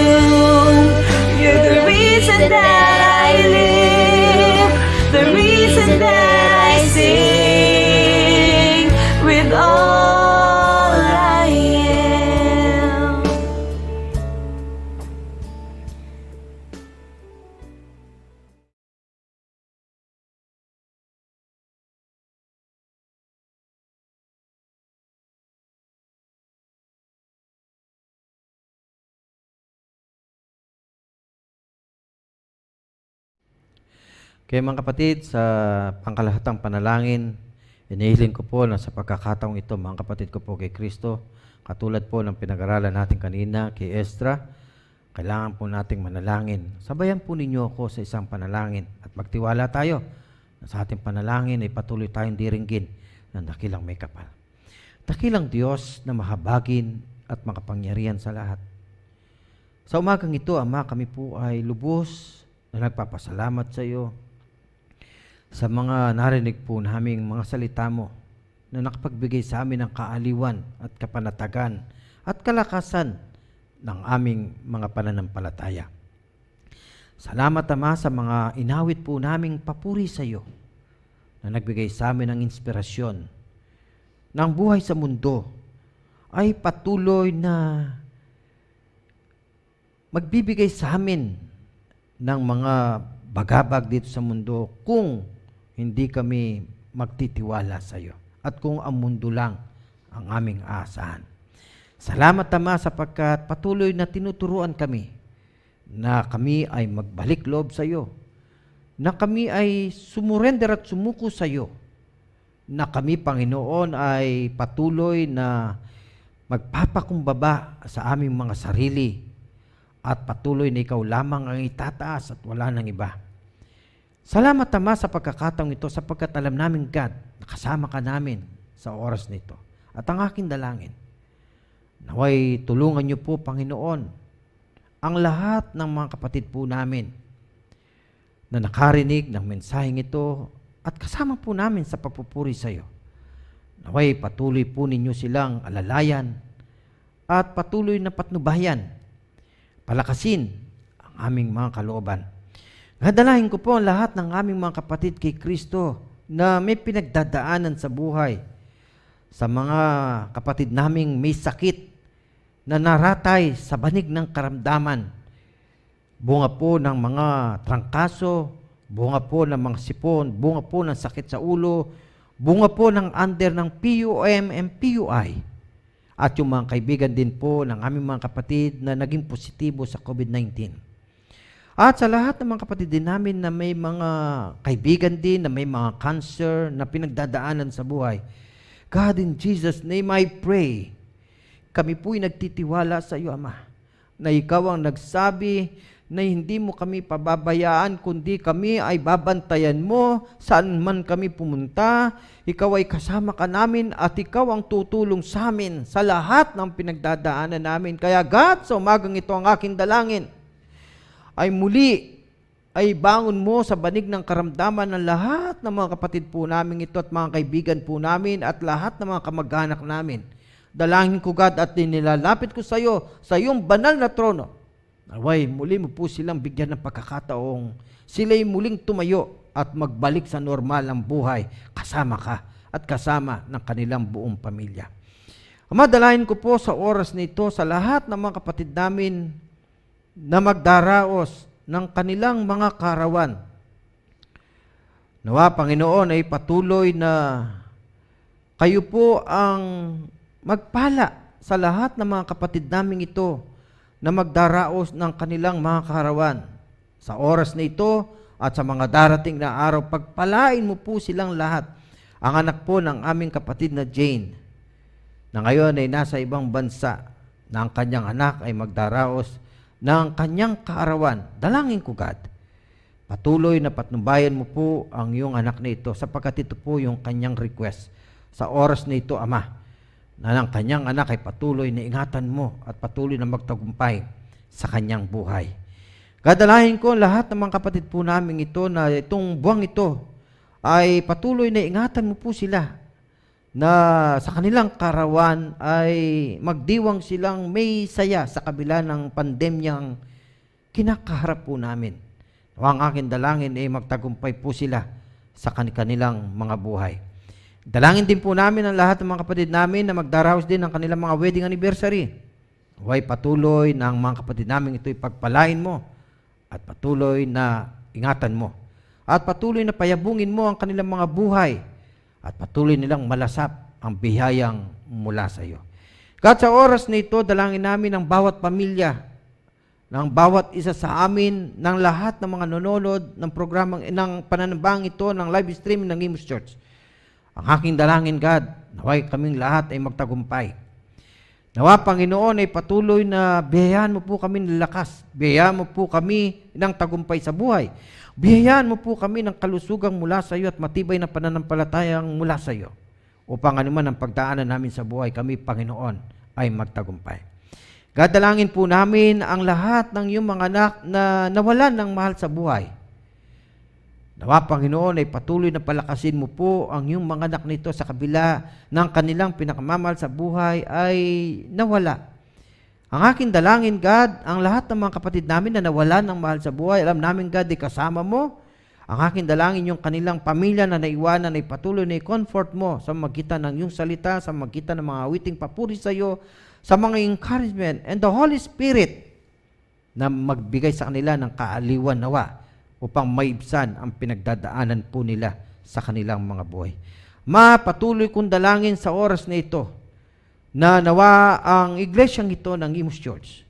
You're the reason that I live, the reason that I sing with all I am. Kaya mga kapatid, sa pangkalahatang panalangin, Hinihiling ko po na sa pagkakataong ito, mga kapatid ko po kay Kristo, katulad po ng pinag-aralan natin kanina kay Esdra, kailangan po nating manalangin. Sabayan po ninyo ako sa isang panalangin at magtiwala tayo na sa ating panalangin ay patuloy tayong diringgin ng dakilang may kapal. Dakilang Diyos na mahabagin at makapangyarihan sa lahat. Sa umagang ito, Ama, kami po ay lubos na nagpapasalamat sa iyo sa mga narinig po naming mga salita mo na nakapagbigay sa amin ng kaaliwan at kapanatagan at kalakasan ng aming mga pananampalataya. Salamat, Ama, sa mga inawit po naming papuri sa iyo na nagbigay sa amin ng inspirasyon ng buhay sa mundo ay patuloy na magbibigay sa amin ng mga bagabag dito sa mundo kung hindi kami magtitiwala sa iyo at kung ang mundo lang ang aming aasahan. Salamat, Ama, sapagkat patuloy na tinuturuan kami na kami ay magbalik loob sa iyo, na kami ay sumurender at sumuko sa iyo, na kami, Panginoon, ay patuloy na magpapakumbaba sa aming mga sarili at patuloy na ikaw lamang ang itataas at wala nang iba. Salamat, Ama, sa pagkakataong ito sapagkat alam namin, God, nakasama ka namin sa oras nito. At ang aking dalangin, naway tulungan niyo po, Panginoon, ang lahat ng mga kapatid po namin na nakarinig ng mensaheng ito at kasama po namin sa pagpupuri sa iyo. Naway patuloy po ninyo silang alalayan at patuloy na patnubayan, palakasin ang aming mga kalooban. Nadalahin ko po ang lahat ng aming mga kapatid kay Kristo na may pinagdadaanan sa buhay. Sa mga kapatid naming may sakit na naratay sa banig ng karamdaman. Bunga po ng mga trangkaso, bunga po ng mga sipon, bunga po ng sakit sa ulo, bunga po ng under ng PUM and PUI. At yung mga kaibigan din po ng aming mga kapatid na naging positibo sa COVID-19. At sa lahat ng mga kapatid din namin na may mga kaibigan din na may mga cancer na pinagdadaanan sa buhay. God, in Jesus' name I pray, kami po'y nagtitiwala sa iyo, Ama, na ikaw ang nagsabi na hindi mo kami pababayaan kundi kami ay babantayan mo saan man kami pumunta. Ikaw ay kasama ka namin at ikaw ang tutulong sa amin sa lahat ng pinagdadaanan namin. Kaya God, sa umagang ito ang aking dalangin ay muli ay bangon mo sa banig ng karamdaman ng lahat ng mga kapatid po namin ito at mga kaibigan po namin at lahat ng mga kamag-anak namin. Dalangin ko, God, at nilalapit ko sa iyo, sa iyong banal na trono. Naway, muli mo po silang bigyan ng pagkakataong sila'y muling tumayo at magbalik sa normal ang buhay kasama ka at kasama ng kanilang buong pamilya. Ama, dalangin ko po sa oras na ito sa lahat ng mga kapatid namin na magdaraos ng kanilang mga karawan. Nawa, Panginoon, ay patuloy na kayo po ang magpala sa lahat ng mga kapatid namin ito na magdaraos ng kanilang mga karawan. Sa oras na ito at sa mga darating na araw, pagpalain mo po silang lahat. Ang anak po ng aming kapatid na Jane, na ngayon ay nasa ibang bansa, na ang kanyang anak ay magdaraos ng kanyang kaarawan. Dalangin ko, God, patuloy na patnubayan mo po ang iyong anak na ito sapagkat ito po yung kanyang request. Sa oras na ito, Ama, na ang kanyang anak ay patuloy na ingatan mo at patuloy na magtagumpay sa kanyang buhay. Gadalahin ko lahat ng mga kapatid po namin ito na itong buwang ito ay patuloy na ingatan mo po sila na sa kanilang karawan ay magdiwang silang may saya sa kabila ng pandemyang kinakaharap po namin. Ang aking dalangin ay magtagumpay po sila sa kanilang mga buhay. Dalangin din po namin ang lahat ng mga kapatid namin na magdaraos din ng kanilang mga wedding anniversary. Huwag patuloy na ang mga kapatid namin ito'y pagpalain mo at patuloy na ingatan mo. At patuloy na payabungin mo ang kanilang mga buhay at patuloy nilang malasap ang biyayang mula sa iyo. God, sa oras na ito, dalangin namin ang bawat pamilya, ng bawat isa sa amin, ng lahat ng mga nanonood ng programang, ng pananambang ito, ng live stream ng Imus Church. Ang aking dalangin, God, naway kaming lahat ay magtagumpay. Nawa, Panginoon, ay patuloy na biyayaan mo po kami ng lakas. Biyayaan mo po kami ng tagumpay sa buhay. Biyayaan mo po kami ng kalusugang mula sa iyo at matibay na pananampalatayang mula sa iyo. Upang anuman ang pagdaanan namin sa buhay, kami, Panginoon, ay magtagumpay. Gadalangin po namin ang lahat ng iyong mga anak na nawalan ng mahal sa buhay. Nawa, Panginoon, ay patuloy na palakasin mo po ang iyong mga anak nito sa kabila ng kanilang pinakamamahal sa buhay ay nawala. Ang aking dalangin, God, ang lahat ng mga kapatid namin na nawalan ng mahal sa buhay, alam namin, God, di kasama mo. Ang aking dalangin yung kanilang pamilya na naiwanan ay patuloy na i-comfort mo sa magitan ng iyong salita, sa magitan ng mga awiting papuri sa iyo, sa mga encouragement, and the Holy Spirit na magbigay sa kanila ng kaaliwan nawa upang maibsan ang pinagdadaanan po nila sa kanilang mga buhay. Patuloy kong dalangin sa oras na ito na nawa ang iglesyang ito ng Imus Church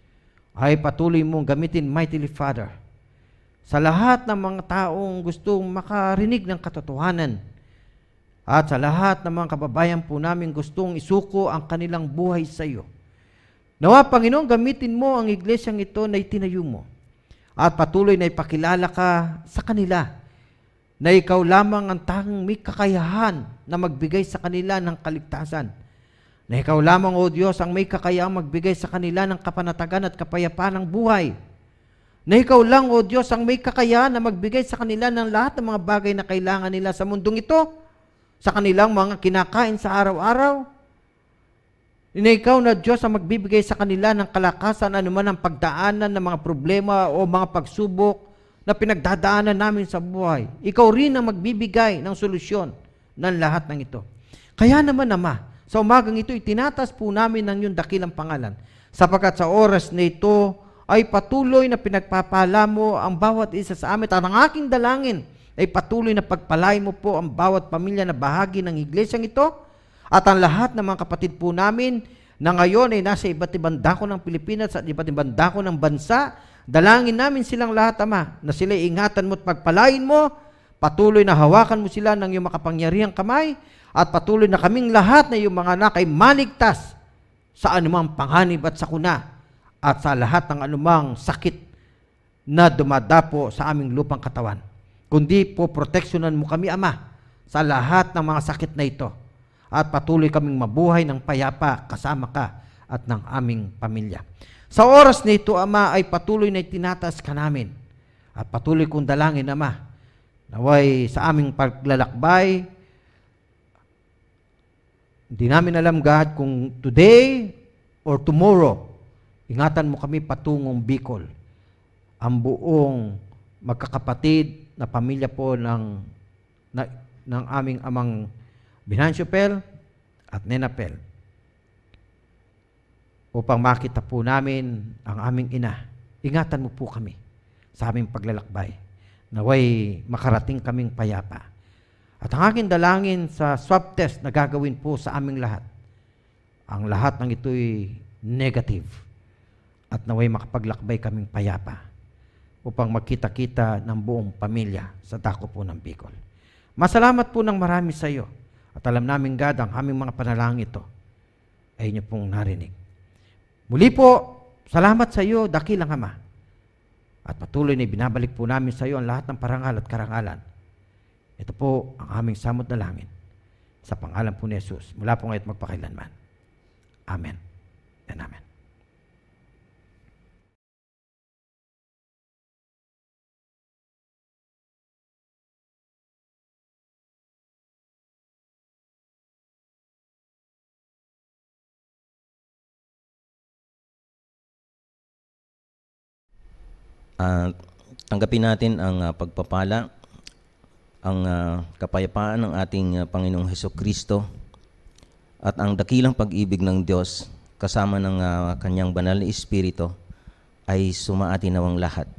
ay patuloy mong gamitin, mightily Father, sa lahat ng mga taong gustong makarinig ng katotohanan at sa lahat ng mga kababayan po namin gustong isuko ang kanilang buhay sa iyo. Nawa, Panginoon, gamitin mo ang iglesyang ito na itinayo mo at patuloy na ipakilala ka sa kanila na ikaw lamang ang tanging may kakayahan na magbigay sa kanila ng kaligtasan. Na ikaw lamang, O Diyos, ang may kakayahang magbigay sa kanila ng kapanatagan at kapayapaan ng buhay. Na ikaw lang, O Diyos, ang may kakayahan na magbigay sa kanila ng lahat ng mga bagay na kailangan nila sa mundong ito, sa kanilang mga kinakain sa araw-araw. Na ikaw na Diyos ang magbibigay sa kanila ng kalakasan anuman ang pagdaanan ng mga problema o mga pagsubok na pinagdadaanan namin sa buhay. Ikaw rin ang magbibigay ng solusyon ng lahat ng ito. Kaya naman, Ama, sa umagang ito, itinatas po namin ng iyong dakilang pangalan, sapagkat sa oras na ito ay patuloy na pinagpapala mo ang bawat isa sa amin. At ang aking dalangin ay patuloy na pagpalain mo po ang bawat pamilya na bahagi ng iglesyang ito at ang lahat ng mga kapatid po namin na ngayon ay nasa iba't ibang dako ng Pilipinas at iba't ibang dako ng bansa. Dalangin namin silang lahat, Ama, na sila ingatan mo at pagpalain mo, patuloy na hawakan mo sila ng iyong makapangyarihang kamay, at patuloy na kaming lahat na iyong mga anak ay maligtas sa anumang panganib at sakuna at sa lahat ng anumang sakit na dumadapo sa aming lupang katawan. Kundi po proteksyonan mo kami, Ama, sa lahat ng mga sakit na ito. At patuloy kaming mabuhay ng payapa kasama ka at ng aming pamilya. Sa oras na ito, Ama, ay patuloy na itinatas ka namin. At patuloy kong dalangin, Ama, naway sa aming paglalakbay, hindi namin alam, God, kung today or tomorrow, ingatan mo kami patungong Bicol. Ang buong magkakapatid na pamilya po ng aming amang Binancio Pel at Nena Pel, upang makita po namin ang aming ina. Ingatan mo po kami sa aming paglalakbay. Naway makarating kaming payapa. At ang aking dalangin sa swab test na gagawin po sa aming lahat, ang lahat ng ito'y negative. At naway makapaglakbay kaming payapa upang magkita-kita ng buong pamilya sa dako po ng Bicol. Masalamat po ng marami sa iyo. At alam namin, God, ang aming mga panalangin ito ay inyo pong narinig. Muli po, salamat sa iyo, dakilang Ama. At patuloy na binabalik po namin sa iyo ang lahat ng parangal at karangalan. Ito po ang aming samot na langin. Sa pangalan po ni Jesus, mula po ngayon at magpakailanman. Amen and amen. Tanggapin natin ang pagpapala, ang kapayapaan ng ating Panginoong Hesukristo at ang dakilang pag-ibig ng Diyos kasama ng Kanyang banal na Espiritu ay sumaati nawang lahat.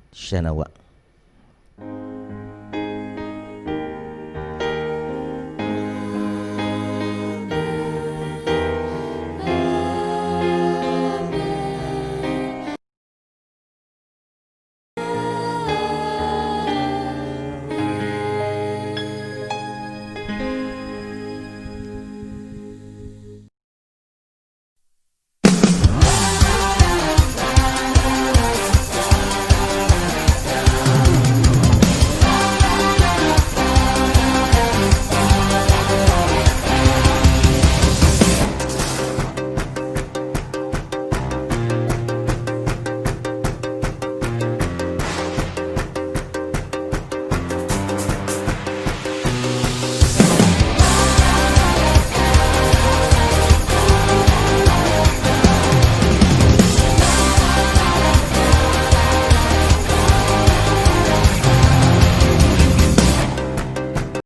Siya nawa.